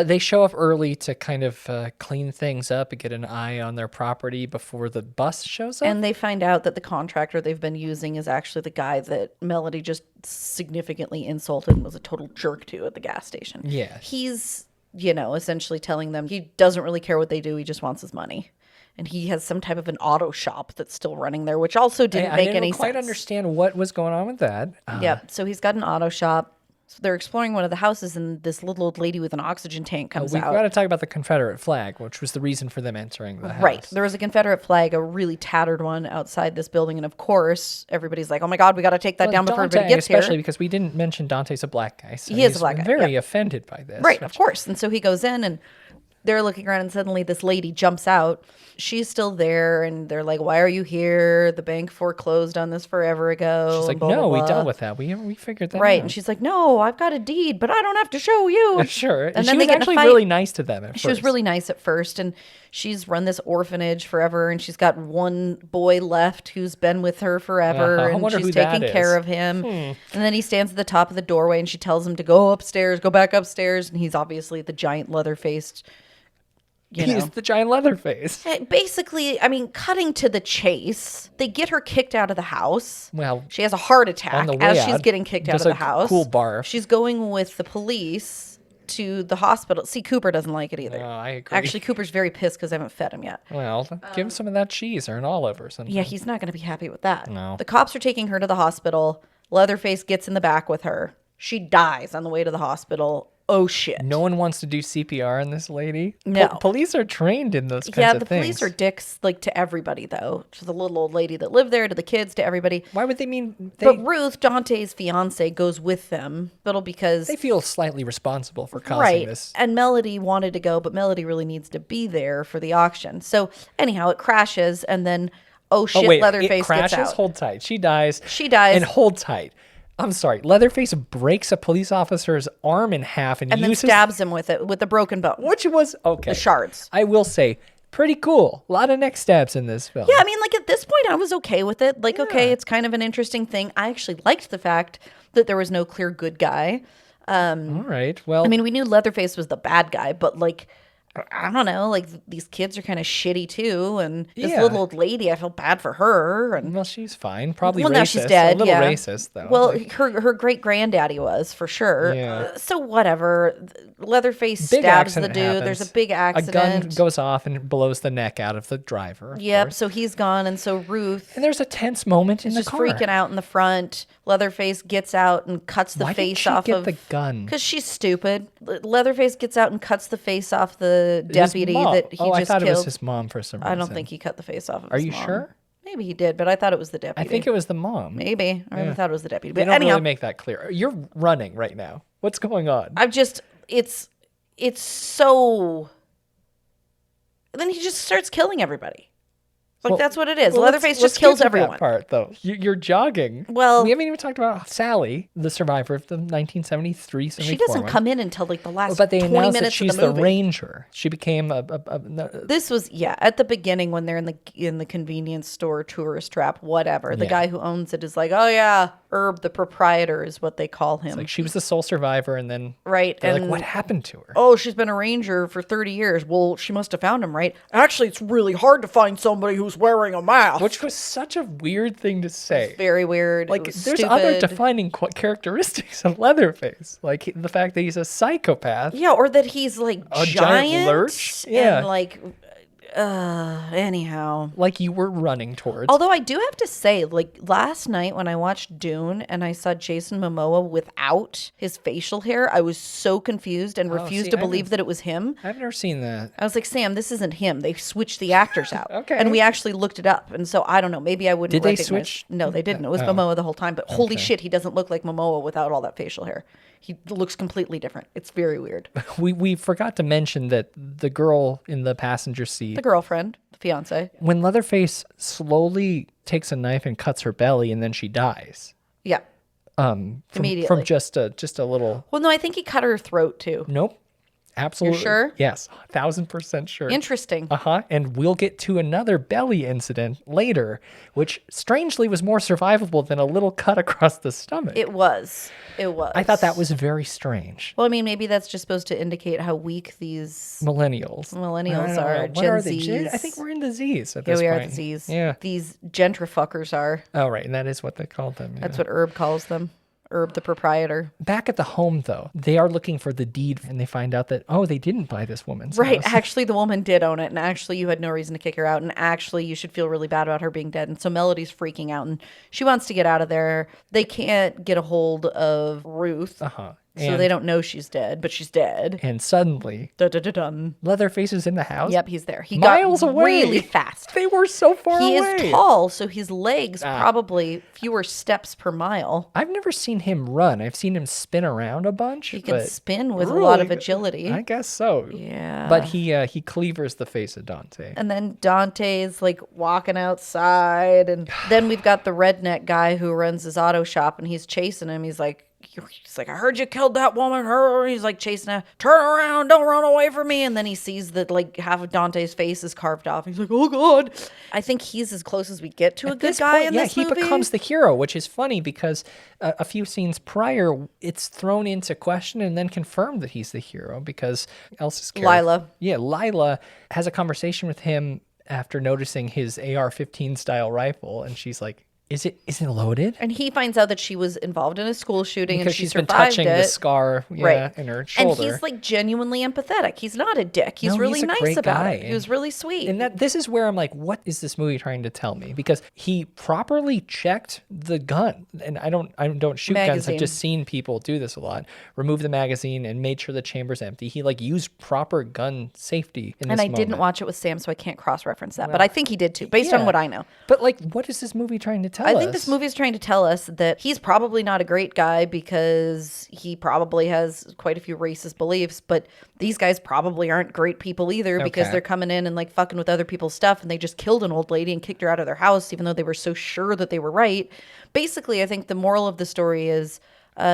S2: they show up early to kind of clean things up and get an eye on their property before the bus shows up.
S4: And they find out that the contractor they've been using is actually the guy that Melody just significantly insulted and was a total jerk to at the gas station.
S2: Yeah.
S4: He's, essentially telling them he doesn't really care what they do. He just wants his money. And he has some type of an auto shop that's still running there, which also didn't make any sense.
S2: I didn't quite understand what was going on with that.
S4: Yep. So he's got an auto shop. So they're exploring one of the houses, and this little old lady with an oxygen tank comes
S2: We've
S4: out.
S2: got to talk about the Confederate flag, which was the reason for them entering the house.
S4: Right. There was a Confederate flag, a really tattered one outside this building. And of course, everybody's like, oh my God, we got to take that down before everybody gets here.
S2: Especially because we didn't mention Dante's a black guy. So
S4: he is a black guy.
S2: Very offended by this.
S4: Right, of course. And so he goes in and they're looking around and suddenly this lady jumps out. She's still there and they're like, why are you here? The bank foreclosed on this forever ago.
S2: She's like,
S4: blah, blah,
S2: no,
S4: blah.
S2: we dealt with that. We figured that out.
S4: Right. And she's like, no, I've got a deed, but I don't have to show you.
S2: Sure.
S4: And
S2: she
S4: then
S2: was
S4: they get in a
S2: actually
S4: fight.
S2: really nice to them at first.
S4: She was really nice at first. And she's run this orphanage forever. And she's got one boy left who's been with her forever.
S2: I
S4: And
S2: wonder
S4: she's
S2: who that
S4: taking
S2: is.
S4: care of him. And then he stands at the top of the doorway and she tells him to go upstairs, go back upstairs. And he's obviously the giant leather-faced,
S2: He's the giant Leatherface.
S4: Basically, I mean, cutting to the chase, they get her kicked out of the house.
S2: Well,
S4: she has a heart attack
S2: on the way
S4: as she's
S2: out,
S4: getting kicked out
S2: does
S4: of the
S2: a
S4: house.
S2: cool barf.
S4: She's going with the police to the hospital. See, Cooper doesn't like it either.
S2: No, I agree.
S4: Actually, Cooper's very pissed because I haven't fed him yet.
S2: Well, give him some of that cheese or an olive or something.
S4: Yeah, he's not going to be happy with that.
S2: No.
S4: The cops are taking her to the hospital. Leatherface gets in the back with her. She dies on the way to the hospital. Oh, shit.
S2: No one wants to do CPR on this lady.
S4: No.
S2: Police are trained in those kinds
S4: Yeah,
S2: of
S4: the
S2: things.
S4: police are dicks, like, to everybody, though. To the little old lady that lived there, to the kids, to everybody.
S2: Why would they mean...
S4: But Ruth, Dante's fiance, goes with them. But because...
S2: They feel slightly responsible for causing
S4: Right.
S2: this.
S4: And Melody wanted to go, but Melody really needs to be there for the auction. So, anyhow, it crashes, and then, oh, shit,
S2: wait,
S4: Leatherface
S2: it crashes?
S4: gets out.
S2: Hold tight. She dies.
S4: She dies.
S2: And hold tight. I'm sorry. Leatherface breaks a police officer's arm in half and
S4: then
S2: uses...
S4: stabs him with it, with a broken bone.
S2: Which was... Okay.
S4: The shards.
S2: I will say, pretty cool. A lot of neck stabs in this film.
S4: Yeah, I mean, like, at this point, I was okay with it. Like, okay, it's kind of an interesting thing. I actually liked the fact that there was no clear good guy.
S2: All right, well...
S4: I mean, we knew Leatherface was the bad guy, but, like... I don't know, like, these kids are kind of shitty, too, and this little old lady, I feel bad for her, and...
S2: Well, she's fine, probably
S4: well,
S2: racist.
S4: now she's dead,
S2: a little racist, though.
S4: Well, her great-granddaddy was, for sure.
S2: Yeah.
S4: So, whatever. Leatherface
S2: Big
S4: stabs the
S2: accident
S4: dude,
S2: happens.
S4: there's a big accident.
S2: A gun goes off and blows the neck out of the driver.
S4: Yep, so he's gone, and so Ruth...
S2: And there's a tense moment in
S4: is
S2: the
S4: just
S2: car.
S4: freaking out in the front. Leatherface gets out and cuts the
S2: Why
S4: face
S2: didn't she
S4: off
S2: get
S4: of
S2: the gun?
S4: Because she's stupid. Leatherface gets out and cuts the face off the deputy
S2: mom.
S4: that he just
S2: I thought
S4: killed.
S2: it was his mom for some reason.
S4: I don't think he cut the face off of
S2: Are
S4: his
S2: you
S4: mom.
S2: sure?
S4: Maybe he did, but I thought it was the deputy.
S2: I think it was the mom.
S4: Maybe. I
S2: Yeah.
S4: thought it was the deputy.
S2: They
S4: But
S2: don't
S4: anyhow,
S2: really make that clear. You're running right now. What's going on?
S4: it's so... And then he just starts killing everybody. Like, that's what it is.
S2: Well,
S4: Leatherface
S2: let's
S4: just kills
S2: get to that
S4: everyone.
S2: part, though. You're jogging.
S4: Well,
S2: we haven't even talked about Sally, the survivor of the 1973
S4: she doesn't come in until like the last
S2: but they
S4: 20
S2: announced
S4: minutes
S2: that she's
S4: of the movie.
S2: ranger. She became
S4: This was at the beginning when they're in the convenience store, tourist trap, whatever. The guy who owns it is like, oh yeah, Herb, the proprietor is what they call him.
S2: It's like she was the sole survivor, and then
S4: right,
S2: they're
S4: and
S2: like, what happened to her?
S4: Oh, she's been a ranger for 30 years. Well, she must have found him, right? Actually, it's really hard to find somebody who's wearing a mask.
S2: Which was such a weird thing to say.
S4: It's very weird.
S2: Like,
S4: there's
S2: there's other defining characteristities of Leatherface, like the fact that he's a psychopath.
S4: Yeah, or that he's like
S2: a giant lurch. Yeah,
S4: and like. Anyhow,
S2: like you were running towards.
S4: Although I do have to say, like last night when I watched Dune and I saw Jason Momoa without his facial hair, I was so confused and refused to believe that it was him.
S2: I've never seen that.
S4: I was like, Sam, this isn't him. They switched the actors out.
S2: Okay.
S4: And we actually looked it up. And so I don't know. Maybe I wouldn't
S2: Did they
S4: recognize.
S2: switch?
S4: No, they didn't. It was Momoa the whole time. But holy shit, he doesn't look like Momoa without all that facial hair. He looks completely different. It's very weird.
S2: We forgot to mention that the girl in the passenger seat,
S4: The girlfriend, the fiance.
S2: when Leatherface slowly takes a knife and cuts her belly, and then she dies.
S4: Yeah. Immediately.
S2: From just a little.
S4: Well, no, I think he cut her throat too.
S2: Nope. Absolutely.
S4: You're sure?
S2: Yes, 1,000% sure.
S4: Interesting.
S2: And we'll get to another belly incident later, which strangely was more survivable than a little cut across the stomach.
S4: It was.
S2: I thought that was very strange.
S4: Well, I mean, maybe that's just supposed to indicate how weak these
S2: Millennials
S4: are.
S2: What
S4: Gen
S2: are they?
S4: Zs.
S2: I think we're in the Zs at
S4: Yeah,
S2: this
S4: we
S2: point.
S4: are the Zs.
S2: Yeah.
S4: These gentrifuckers are.
S2: Oh, right. And that is what they called them.
S4: That's what Herb calls them. Herb, the proprietor.
S2: Back at the home, though, they are looking for the deed, and they find out that, they didn't buy this woman's
S4: Right.
S2: house.
S4: Actually, the woman did own it, and actually, you had no reason to kick her out, and actually, you should feel really bad about her being dead. And so Melody's freaking out, and she wants to get out of there. They can't get a hold of Ruth. So they don't know she's dead, but she's dead.
S2: And suddenly,
S4: Dun-dun-dun-dun.
S2: Leatherface is in the house.
S4: Yep, he's there. He
S2: miles
S4: got
S2: away.
S4: really fast.
S2: They were so far
S4: He
S2: away.
S4: is tall, so his legs probably fewer steps per mile.
S2: I've never seen him run. I've seen him spin around a bunch.
S4: He can
S2: but
S4: spin with a
S2: really
S4: lot of
S2: good.
S4: agility.
S2: I guess so.
S4: Yeah.
S2: But he cleavers the face of Dante.
S4: And then Dante's like walking outside, and then we've got the redneck guy who runs his auto shop, and he's chasing him. He's like, I heard you killed that woman. He's like chasing her. Turn around, don't run away from me. And then he sees that like half of Dante's face is carved off. He's like, oh God. I think he's as close as we get to a good guy in this movie.
S2: He becomes the hero, which is funny because a few scenes prior, it's thrown into question and then confirmed that he's the hero because Elsa's character.
S4: Lila.
S2: Yeah, Lila has a conversation with him after noticing his AR-15 style rifle, and she's like, Is it loaded?
S4: And he finds out that she was involved in a school shooting
S2: because
S4: and she
S2: she's been
S4: survived
S2: touching the scar in her shoulder.
S4: And he's like genuinely empathetic. He's not a dick. He's really
S2: a
S4: nice
S2: great
S4: about
S2: guy.
S4: it. He was really sweet.
S2: And this is where I'm like, what is this movie trying to tell me? Because he properly checked the gun. And I don't shoot guns. I've just seen people do this a lot. Remove the magazine and made sure the chamber's empty. He like used proper gun safety in this moment.
S4: And I didn't watch it with Sam, so I can't cross-reference that. But I think he did too, based on what I know.
S2: But like, what is this movie trying to tell us?
S4: I think this movie is trying to tell us that he's probably not a great guy because he probably has quite a few racist beliefs, but these guys probably aren't great people either because they're coming in and like fucking with other people's stuff, and they just killed an old lady and kicked her out of their house even though they were so sure that they were right. Basically, I think the moral of the story is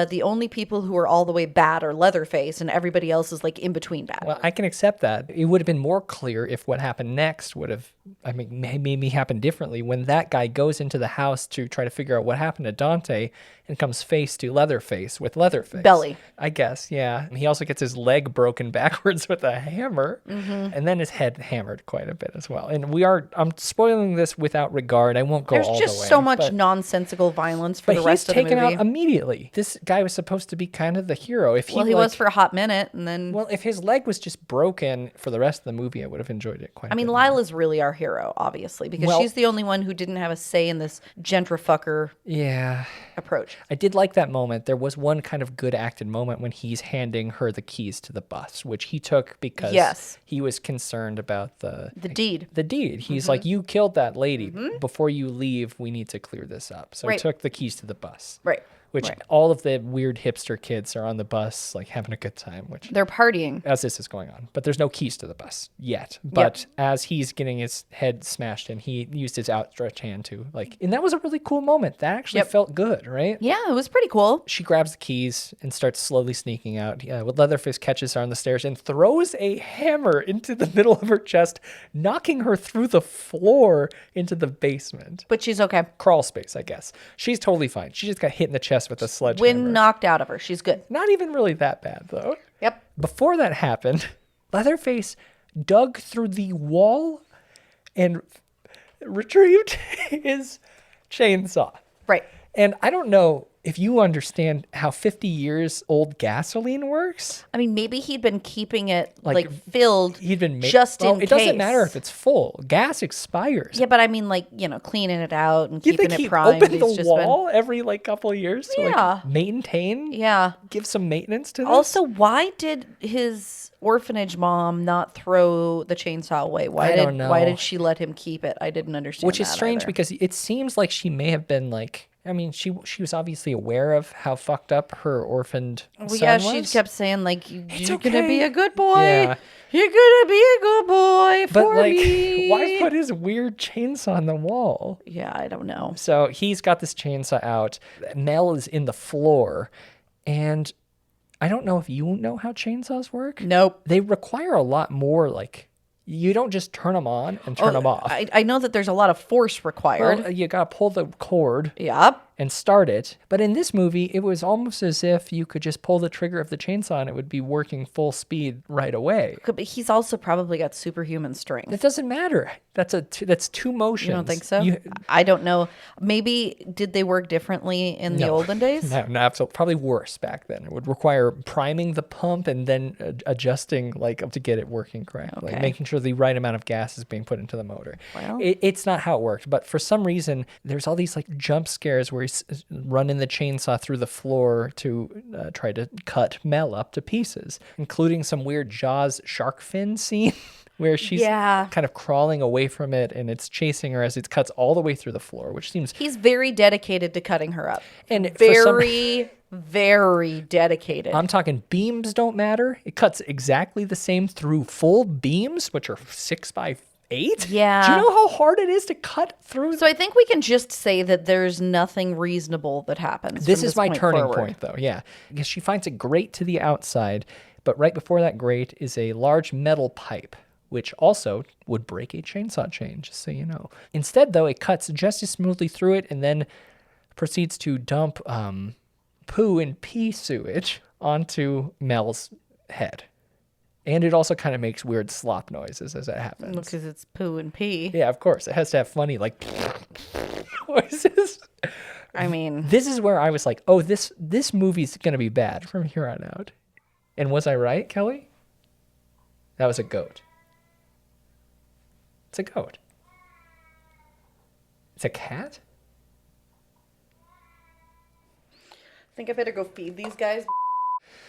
S4: the only people who are all the way bad are Leatherface, and everybody else is like in between bad.
S2: Well, I can accept that. It would have been more clear if what happened next would have, maybe happened differently when that guy goes into the house to try to figure out what happened to Dante and comes face to Leatherface with Leatherface.
S4: Belly.
S2: I guess, yeah. He also gets his leg broken backwards with a hammer, and then his head hammered quite a bit as well. And I'm spoiling this without regard. I won't go all the way.
S4: There's just so much nonsensical violence for the rest of the movie.
S2: But he's taken out immediately. This guy was supposed to be kind of the hero. If
S4: he was for a hot minute, and then...
S2: Well, if his leg was just broken for the rest of the movie, I would have enjoyed it quite a bit.
S4: Lila's really our hero, obviously, because she's the only one who didn't have a say in this gentrifucker approach.
S2: I did like that moment. There was one kind of good acted moment when he's handing her the keys to the bus, which he took because he was concerned about the
S4: deed.
S2: The deed. He's like, you killed that lady. Before you leave, we need to clear this up. So he took the keys to the bus.
S4: Right.
S2: which
S4: Right.
S2: all of the weird hipster kids are on the bus, like having a good time, which
S4: They're partying.
S2: as this is going on. But there's no keys to the bus yet. But as he's getting his head smashed in, he used his outstretched hand to and that was a really cool moment. That actually felt good, right?
S4: Yeah, it was pretty cool.
S2: She grabs the keys and starts slowly sneaking out. With Leatherface catches her on the stairs and throws a hammer into the middle of her chest, knocking her through the floor into the basement.
S4: But she's okay.
S2: Crawl space, I guess. She's totally fine. She just got hit in the chest with a sledgehammer.
S4: Wind knocked out of her. She's good.
S2: Not even really that bad, though.
S4: Yep.
S2: Before that happened, Leatherface dug through the wall and retrieved his chainsaw.
S4: Right.
S2: And I don't know if you understand how 50 years old gasoline works.
S4: I mean, maybe he'd been keeping it
S2: Like,
S4: filled
S2: He'd been
S4: just in
S2: it
S4: case.
S2: doesn't matter if it's full. Gas expires.
S4: Yeah, but I mean, cleaning it out and
S2: You
S4: keeping
S2: think
S4: it
S2: he
S4: primed.
S2: opened
S4: He's
S2: the
S4: just
S2: wall every couple of years to
S4: Yeah.
S2: maintain?
S4: Yeah.
S2: Give some maintenance to this?
S4: Also, why did his orphanage mom not throw the chainsaw away?
S2: I don't know.
S4: Why did she let him keep it? I didn't understand.
S2: Which is
S4: that
S2: strange
S4: either.
S2: because it seems like she may have been she was obviously aware of how fucked up her orphaned son
S4: yeah,
S2: was.
S4: she kept saying you're
S2: okay.
S4: gonna be a good boy.
S2: Yeah.
S4: You're gonna be a good boy
S2: But
S4: for me.
S2: why put his weird chainsaw on the wall?
S4: Yeah, I don't know.
S2: So he's got this chainsaw out. Mel is in the floor, and I don't know if you know how chainsaws work.
S4: Nope.
S2: They require a lot more. You don't just turn them on and turn them off.
S4: I know that there's a lot of force required.
S2: Well, you gotta pull the cord.
S4: Yep.
S2: And start it. But in this movie, it was almost as if you could just pull the trigger of the chainsaw and it would be working full speed right away.
S4: But he's also probably got superhuman strength.
S2: It doesn't matter. That's two motions.
S4: You don't think so? I don't know. Maybe did they work differently in the olden days?
S2: No, absolutely. Probably worse back then. It would require priming the pump and then adjusting to get it working correctly, making sure the right amount of gas is being put into the motor.
S4: Well,
S2: it's not how it worked, but for some reason, there's all these jump scares where he's running the chainsaw through the floor to try to cut Mel up to pieces, including some weird Jaws shark fin scene. Where she's kind of crawling away from it and it's chasing her as it cuts all the way through the floor, which seems...
S4: He's very dedicated to cutting her up.
S2: And
S4: very dedicated.
S2: I'm talking beams don't matter. It cuts exactly the same through full beams, which are 6x8.
S4: Yeah.
S2: Do you know how hard it is to cut through?
S4: So I think we can just say that there's nothing reasonable that happens.
S2: This
S4: from
S2: is my
S4: point
S2: turning
S4: forward.
S2: point, though. Yeah. Because she finds a grate to the outside, but right before that grate is a large metal pipe, which also would break a chainsaw chain, just so you know. Instead, though, it cuts just as smoothly through it and then proceeds to dump poo and pee sewage onto Mel's head. And it also kind of makes weird slop noises as it happens.
S4: Because it's poo and pee.
S2: Yeah, of course. It has to have funny, noises.
S4: I mean...
S2: This is where I was like, oh, this movie's going to be bad from here on out. And was I right, Kelly? That was a goat. It's a goat. It's a cat?
S4: I think I better go feed these guys.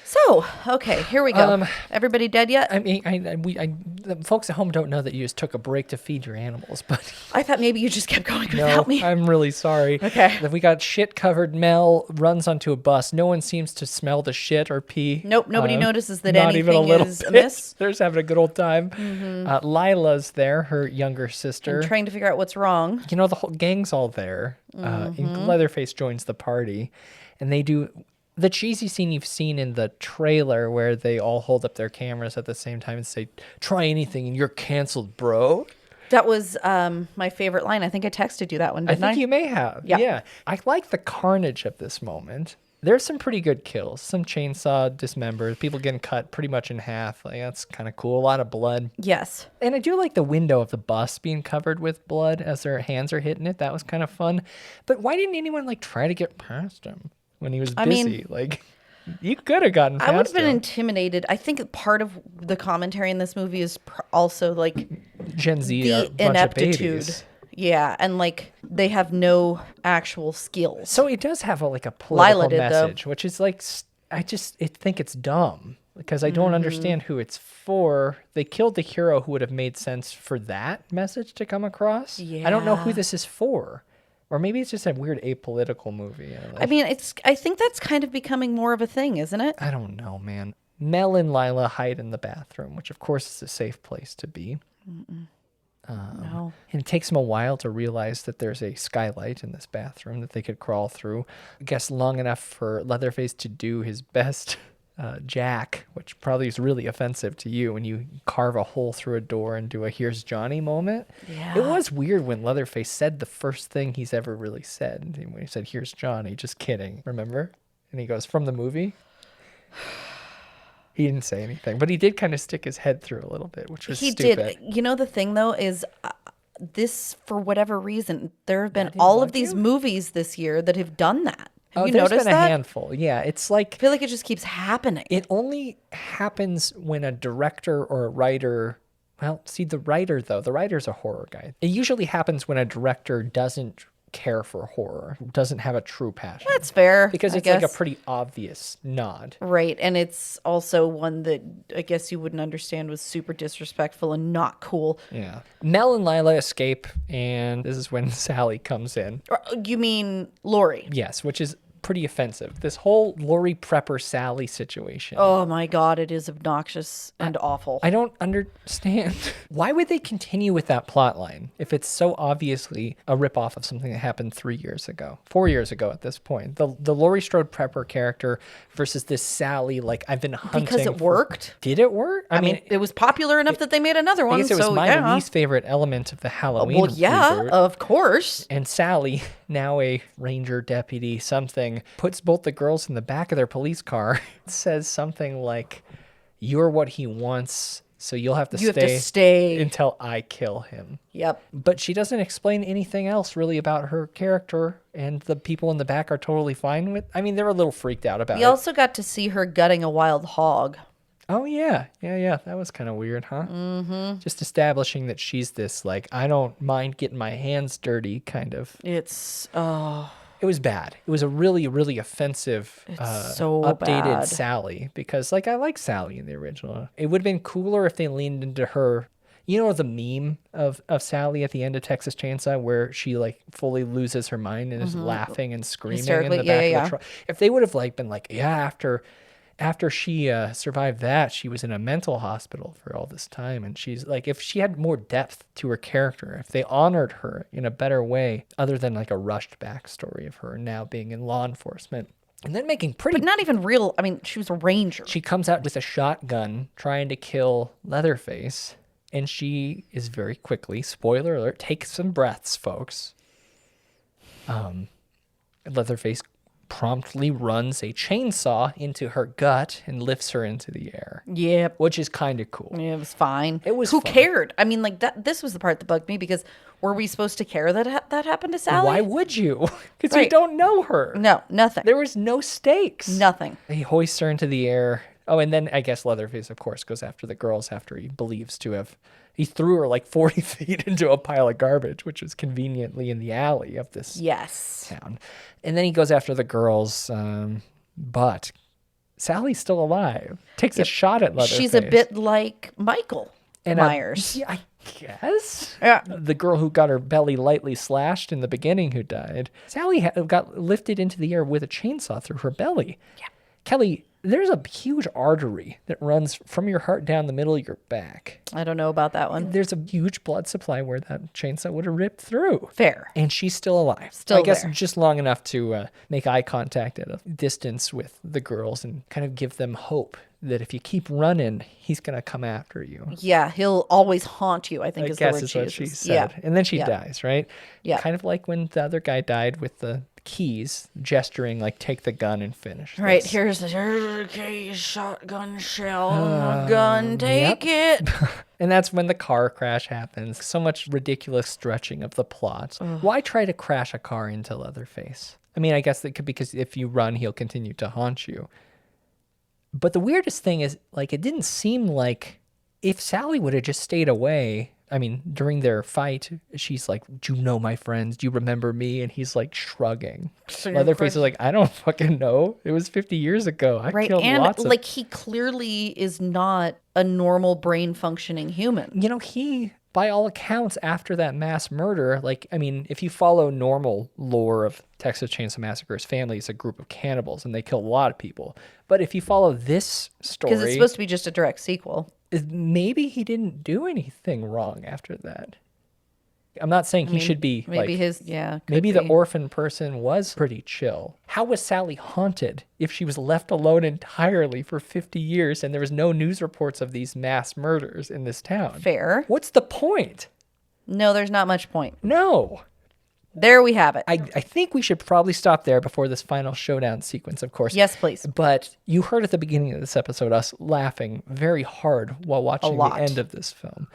S4: So, okay, here we go. Everybody dead yet?
S2: I mean, the folks at home don't know that you just took a break to feed your animals, but...
S4: I thought maybe you just kept going without me.
S2: I'm really sorry.
S4: Okay.
S2: We got shit-covered Mel, runs onto a bus. No one seems to smell the shit or pee.
S4: Nope, nobody notices that
S2: not even a
S4: anything
S2: little
S4: is
S2: bit.
S4: amiss.
S2: They're just having a good old time.
S4: Mm-hmm.
S2: Lila's there, her younger sister.
S4: I'm trying to figure out what's wrong.
S2: You know, the whole gang's all there. And Leatherface joins the party, and they do... The cheesy scene you've seen in the trailer where they all hold up their cameras at the same time and say, try anything and you're canceled, bro.
S4: That was my favorite line. I think I texted you that one, didn't I?
S2: I think you may have. Yeah. I like the carnage of this moment. There's some pretty good kills. Some chainsaw dismembered, people getting cut pretty much in half. That's kind of cool. A lot of blood.
S4: Yes.
S2: And I do like the window of the bus being covered with blood as their hands are hitting it. That was kind of fun. But why didn't anyone try to get past him? When he was busy, you could have gotten past
S4: I would have been
S2: him.
S4: intimidated. I think part of the commentary in this movie is also
S2: Gen Z,
S4: the ineptitude. Yeah, and they have no actual skills.
S2: So it does have a political
S4: Lila did,
S2: message,
S4: though.
S2: which is I think it's dumb because I don't understand who it's for. They killed the hero who would have made sense for that message to come across.
S4: Yeah.
S2: I don't know who this is for. Or maybe it's just a weird apolitical movie.
S4: I mean, I think that's kind of becoming more of a thing, isn't it?
S2: I don't know, man. Mel and Lila hide in the bathroom, which of course is a safe place to be.
S4: No.
S2: And it takes them a while to realize that there's a skylight in this bathroom that they could crawl through. I guess long enough for Leatherface to do his best Jack, which probably is really offensive to you when you carve a hole through a door and do a "Here's Johnny" moment.
S4: Yeah.
S2: It was weird when Leatherface said the first thing he's ever really said. When he said, "Here's Johnny," just kidding, remember? And he goes, "From the movie?" He didn't say anything, but he did kind of stick his head through a little bit, which was stupid.
S4: He did. You know, the thing, though, is this, for whatever reason, there have been all of these movies this year that have done that. Have you noticed
S2: there's been
S4: that?
S2: a handful. Yeah, it's like...
S4: I feel like it just keeps happening.
S2: It only happens when a director or a writer... Well, see, the writer's a horror guy. It usually happens when a director doesn't care for horror, doesn't have a true passion.
S4: That's fair.
S2: Because it's like a pretty obvious nod.
S4: Right, and it's also one that I guess you wouldn't understand was super disrespectful and not cool.
S2: Yeah. Mel and Lila escape, and this is when Sally comes in.
S4: You mean Lori?
S2: Yes, which is pretty offensive. This whole Lori Prepper Sally situation.
S4: Oh my God, it is obnoxious and awful.
S2: I don't understand. Why would they continue with that plot line if it's so obviously a ripoff of something that happened 4 years ago at this point? The Laurie Strode Prepper character versus this Sally, like, I've been hunting.
S4: Because it worked.
S2: Did it work?
S4: I mean, it was popular enough that they made another one.
S2: I guess it was my least favorite element of the Halloween reboot.
S4: Of course.
S2: And Sally, now a ranger deputy something, puts both the girls in the back of their police car, says something like, "You're what he wants, so you'll have to stay until I kill him."
S4: Yep.
S2: But she doesn't explain anything else really about her character, and the people in the back are totally fine with. I mean, they're a little freaked out about it.
S4: We also got to see her gutting a wild hog.
S2: Oh, yeah. Yeah. That was kind of weird, huh? Mm-hmm. Just establishing that she's this, like, I don't mind getting my hands dirty kind of. It was bad. It was a really, really offensive,
S4: so
S2: updated
S4: bad.
S2: Sally, because, like, I like Sally in the original. It would have been cooler if they leaned into her. You know the meme of Sally at the end of Texas Chainsaw where she, like, fully loses her mind and is laughing and screaming in the back of the truck? If they would have, like, been like, yeah, after she survived that, she was in a mental hospital for all this time. And she's like, if she had more depth to her character, if they honored her in a better way, other than like a rushed backstory of her now being in law enforcement. And then making pretty...
S4: But not even real. I mean, she was a ranger.
S2: She comes out with a shotgun trying to kill Leatherface. And she is very quickly, spoiler alert, take some breaths, folks. Leatherface promptly runs a chainsaw into her gut and lifts her into the air.
S4: Yep.
S2: Which is kind of cool.
S4: Yeah, it was fine.
S2: Who
S4: cared? I mean, like, this was the part that bugged me, because were we supposed to care that that happened to Sally?
S2: Why would you? Because we don't know her.
S4: No, nothing.
S2: There was no stakes.
S4: Nothing.
S2: He hoists her into the air. Oh, and then I guess Leatherface, of course, goes after the girls after he believes to have... He threw her like 40 feet into a pile of garbage, which was conveniently in the alley of this town. And then he goes after the girls, but Sally's still alive. Takes a shot at Leatherface.
S4: She's a bit like Michael Myers.
S2: Yeah, I guess.
S4: Yeah.
S2: The girl who got her belly lightly slashed in the beginning who died. Sally got lifted into the air with a chainsaw through her belly. Yeah. Kelly, there's a huge artery that runs from your heart down the middle of your back.
S4: I don't know about that one.
S2: There's a huge blood supply where that chainsaw would have ripped through.
S4: Fair.
S2: And she's still alive. I guess just long enough to make eye contact at a distance with the girls and kind of give them hope that if you keep running, he's going to come after you.
S4: Yeah, he'll always haunt you, I think is the word she uses.
S2: She said. Yeah. And then she dies, right?
S4: Yeah.
S2: Kind of like when the other guy died with the keys, gesturing like, take the gun and finish
S4: right
S2: this.
S4: Here's the keys, shotgun shell, gun, take it.
S2: And that's when the car crash happens. So much ridiculous stretching of the plot. Why try to crash a car into Leatherface? I mean, I guess it could be because if you run, he'll continue to haunt you. But the weirdest thing is, like, it didn't seem like if Sally would have just stayed away. I mean, during their fight, she's like, "Do you know my friends? Do you remember me?" And he's like shrugging. Leatherface is like, "I don't fucking know. It was 50 years ago. I killed lots of..."
S4: Like, he clearly is not a normal brain functioning human.
S2: You know, he by all accounts, after that mass murder, if you follow normal lore of Texas Chainsaw Massacre, his family is a group of cannibals and they kill a lot of people. But if you follow this story...
S4: Because it's supposed to be just a direct sequel.
S2: Maybe he didn't do anything wrong after that. I'm not saying he should be
S4: maybe
S2: maybe the orphan person was pretty chill. How was Sally haunted if she was left alone entirely for 50 years and there was no news reports of these mass murders in this town?
S4: Fair.
S2: What's the point?
S4: No, there's not much point.
S2: No.
S4: There we have it.
S2: I think we should probably stop there before this final showdown sequence, of course.
S4: Yes, please.
S2: But you heard at the beginning of this episode us laughing very hard while watching the end of this film.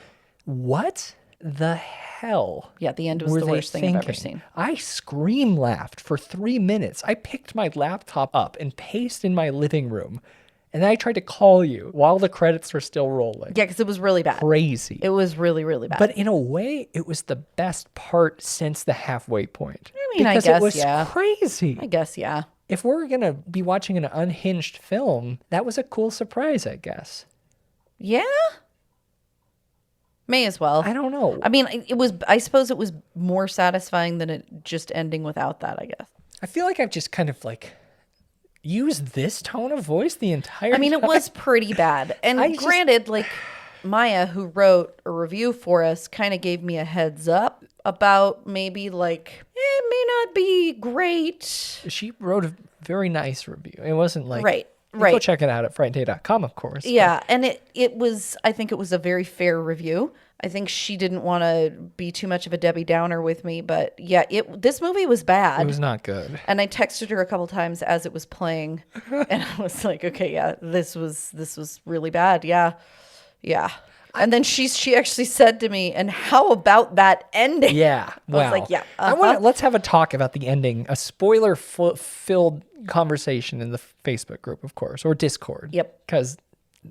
S2: What the hell?
S4: Yeah, the end was the worst thing I've ever seen.
S2: I scream laughed for 3 minutes. I picked my laptop up and paced in my living room. And then I tried to call you while the credits were still rolling.
S4: Yeah, because it was really bad.
S2: Crazy.
S4: It was really, really bad.
S2: But in a way, it was the best part since the halfway point.
S4: I mean,
S2: because
S4: I guess,
S2: it was crazy.
S4: I guess, yeah.
S2: If we're going to be watching an unhinged film, that was a cool surprise, I guess.
S4: Yeah? May as well.
S2: I don't know.
S4: I mean, I suppose it was more satisfying than it just ending without that, I guess.
S2: I feel like I've just kind of used this tone of voice the entire time.
S4: I mean, it was pretty bad. And granted, Maya, who wrote a review for us, kind of gave me a heads up about maybe it may not be great.
S2: She wrote a very nice review. It wasn't
S4: right.
S2: Go check it out at Frightday.com, of course.
S4: Yeah, and it was, I think it was a very fair review. I think she didn't want to be too much of a Debbie Downer with me, but yeah, this movie was bad.
S2: It was not good.
S4: And I texted her a couple times as it was playing, and I was like, okay, yeah, this was really bad. Yeah. Yeah. And then she actually said to me, and how about that ending?
S2: Yeah. Wow.
S4: I was like, yeah.
S2: Let's have a talk about the ending, a spoiler-filled conversation in the Facebook group, of course, or Discord.
S4: Yep.
S2: Because,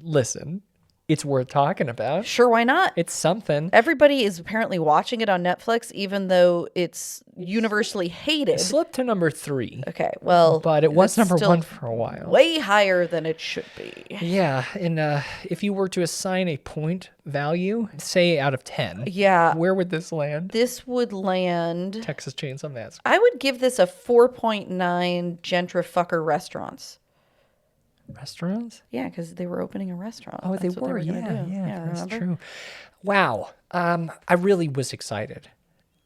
S2: listen, it's worth talking about.
S4: Sure, why not?
S2: It's something.
S4: Everybody is apparently watching it on Netflix, even though it's universally hated.
S2: It slipped to number 3.
S4: Okay, well,
S2: but it was number 1 for a while.
S4: Way higher than it should be.
S2: Yeah, and if you were to assign a point value, say out of 10, where would this land?
S4: This would land
S2: Texas Chainsaw Massacre.
S4: I would give this a 4.9 gentrifucker restaurants.
S2: Restaurants?
S4: Yeah, because they were opening a restaurant.
S2: Oh,
S4: That's
S2: they
S4: what
S2: were.
S4: Yeah,
S2: That's
S4: remember?
S2: true. Wow. I really was excited,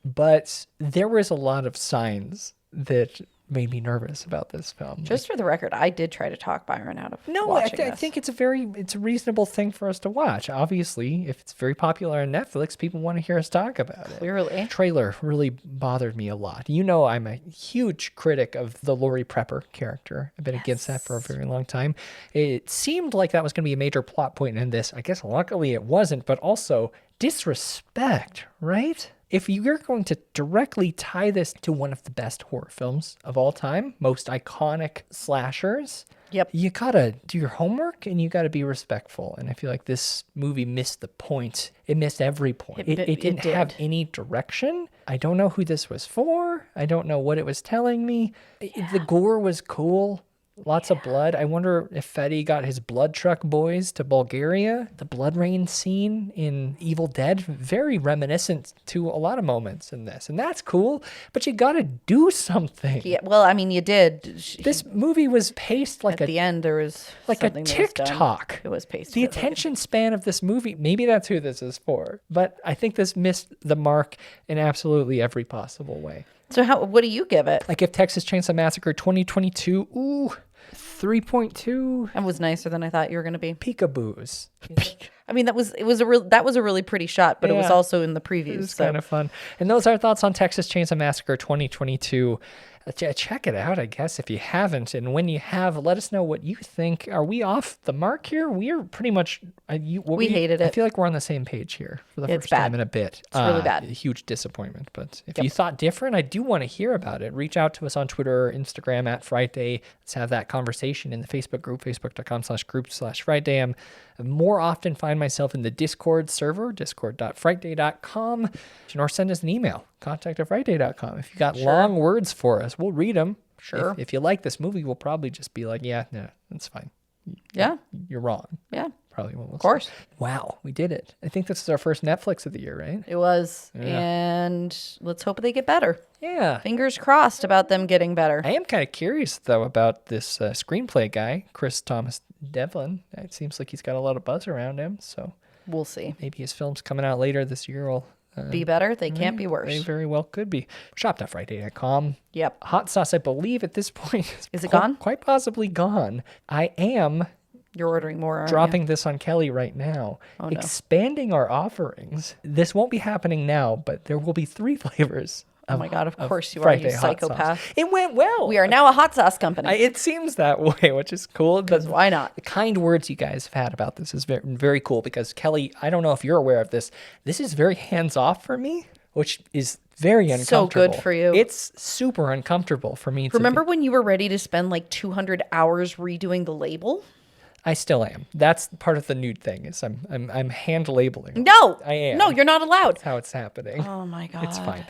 S2: but there was a lot of signs that made me nervous about this film.
S4: Just for the record, I did try to talk Byron out of watching
S2: I think it's a reasonable thing for us to watch. Obviously, if it's very popular on Netflix, people want to hear us talk about it.
S4: Clearly.
S2: The trailer really bothered me a lot. You know, I'm a huge critic of the Lori Prepper character. I've been against that for a very long time. It seemed like that was going to be a major plot point in this. I guess luckily it wasn't, but also disrespect, right? If you're going to directly tie this to one of the best horror films of all time, most iconic slashers, you gotta do your homework and you gotta be respectful. And I feel like this movie missed the point. It missed every point. It didn't have any direction. I don't know who this was for. I don't know what it was telling me. The gore was cool. Lots of blood. I wonder if Fetty got his blood truck boys to Bulgaria. The blood rain scene in Evil Dead, very reminiscent to a lot of moments in this. And that's cool, but you gotta do something.
S4: Yeah, well, I mean, you did.
S2: This movie was paced like
S4: at the end, there was
S2: like a TikTok.
S4: It was paced.
S2: The attention span of this movie, maybe that's who this is for, but I think this missed the mark in absolutely every possible way.
S4: So what do you give it?
S2: Like if Texas Chainsaw Massacre 2022, 3.2.
S4: That was nicer than I thought you were going to be.
S2: Peekaboos.
S4: I mean, that was a really pretty shot, but it was also in the previews.
S2: It was kind of fun. And those are our thoughts on Texas Chainsaw Massacre 2022. Check it out, I guess, if you haven't. And when you have, let us know what you think. Are we off the mark here? We are pretty much... we hated it. I feel like we're on the same page here for the first time in a bit.
S4: It's really bad.
S2: A huge disappointment. But if you thought different, I do want to hear about it. Reach out to us on Twitter or Instagram at Frightday. Let's have that conversation in the Facebook group, facebook.com/group/Frightday. I more often find myself in the Discord server, discord.frightday.com, or send us an email, contact@frightday.com. If you got long words for us, we'll read them.
S4: Sure.
S2: If you like this movie, we'll probably just be like, yeah, no, that's fine.
S4: Yeah.
S2: You're wrong.
S4: Yeah.
S2: probably what we'll
S4: Of course.
S2: say. Wow, we did it. I think this is our first Netflix of the year, right?
S4: It was.
S2: Yeah.
S4: And let's hope they get better.
S2: Yeah.
S4: Fingers crossed about them getting better.
S2: I am kind of curious, though, about this screenplay guy, Chris Thomas Devlin. It seems like he's got a lot of buzz around him, so
S4: we'll see.
S2: Maybe his films coming out later this year will
S4: be better. They can't be worse.
S2: They very well could be. Shop.frightday.com.
S4: Yep.
S2: Hot sauce, I believe, at this point
S4: is it gone?
S2: Quite possibly gone. I am.
S4: You're ordering more. Aren't
S2: dropping
S4: you?
S2: this on Kelly right now.
S4: Oh, no.
S2: Expanding our offerings. This won't be happening now, but there will be 3 flavors.
S4: Oh my God, of course you
S2: Friday
S4: are, you psychopath.
S2: Sauce. It went well.
S4: We are now a hot sauce company.
S2: It seems that way, which is cool.
S4: Because why not?
S2: The kind words you guys have had about this is very, very cool because Kelly, I don't know if you're aware of this. This is very hands-off for me, which is very uncomfortable.
S4: So good for you.
S2: It's super uncomfortable for me.
S4: Remember when you were ready to spend like 200 hours redoing the label?
S2: I still am. That's part of the nude thing is I'm hand labeling.
S4: No,
S2: I am.
S4: No, you're not allowed.
S2: That's how it's happening.
S4: Oh my God.
S2: It's fine.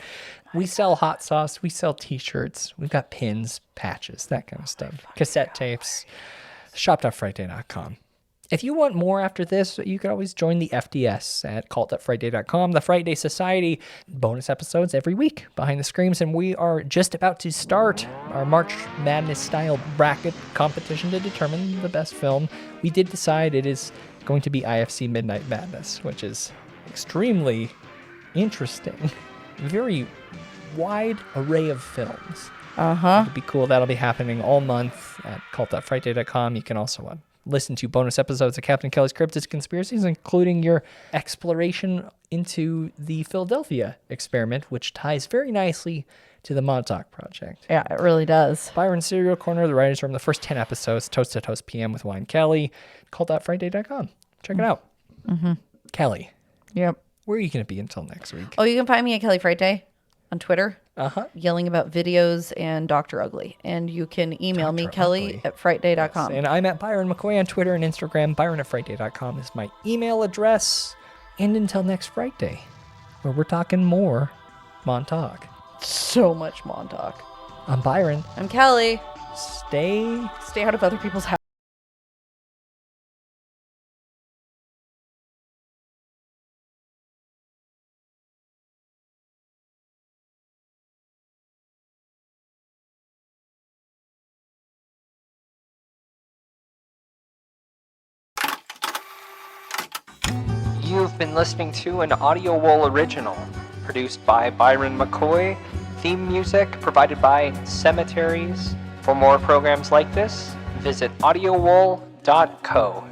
S2: We sell hot sauce. We sell T-shirts. We've got pins, patches, that kind of stuff. Cassette tapes. Shop.frightday.com. If you want more after this, you can always join the FDS at cult.frightday.com. The Frightday Society, bonus episodes every week, Behind the Screams, and we are just about to start our March Madness-style bracket competition to determine the best film. We did decide it is going to be IFC Midnight Madness, which is extremely interesting. Very wide array of films. It'd be cool. That'll be happening all month at cult.frightday.com. You can also listen to bonus episodes of Captain Kelly's Cryptids Conspiracies, including your exploration into the Philadelphia experiment, which ties very nicely to the Montauk Project.
S4: Yeah, it really does.
S2: Byron Serial Corner, the writers' room, the first 10 episodes, Toast to Toast PM with Wine Kelly, cult.frightday.com. Check it out.
S4: Mm-hmm.
S2: Kelly.
S4: Yep.
S2: Where are you going to be until next week?
S4: Oh, you can find me at Kelly Frightday on Twitter.
S2: Yelling
S4: about videos and Dr. Ugly. And you can email me, Kelly at frightday.com.
S2: Yes. And I'm at Byron McKoy on Twitter and Instagram. Byron at frightday.com is my email address. And until next Frightday, where we're talking more Montauk.
S4: So much Montauk.
S2: I'm Byron.
S4: I'm Kelly.
S2: Stay
S4: out of other people's houses.
S2: You've been listening to an Audio Wool original, produced by Byron McKoy, theme music provided by Cemeteries. For more programs like this, visit audiowool.co.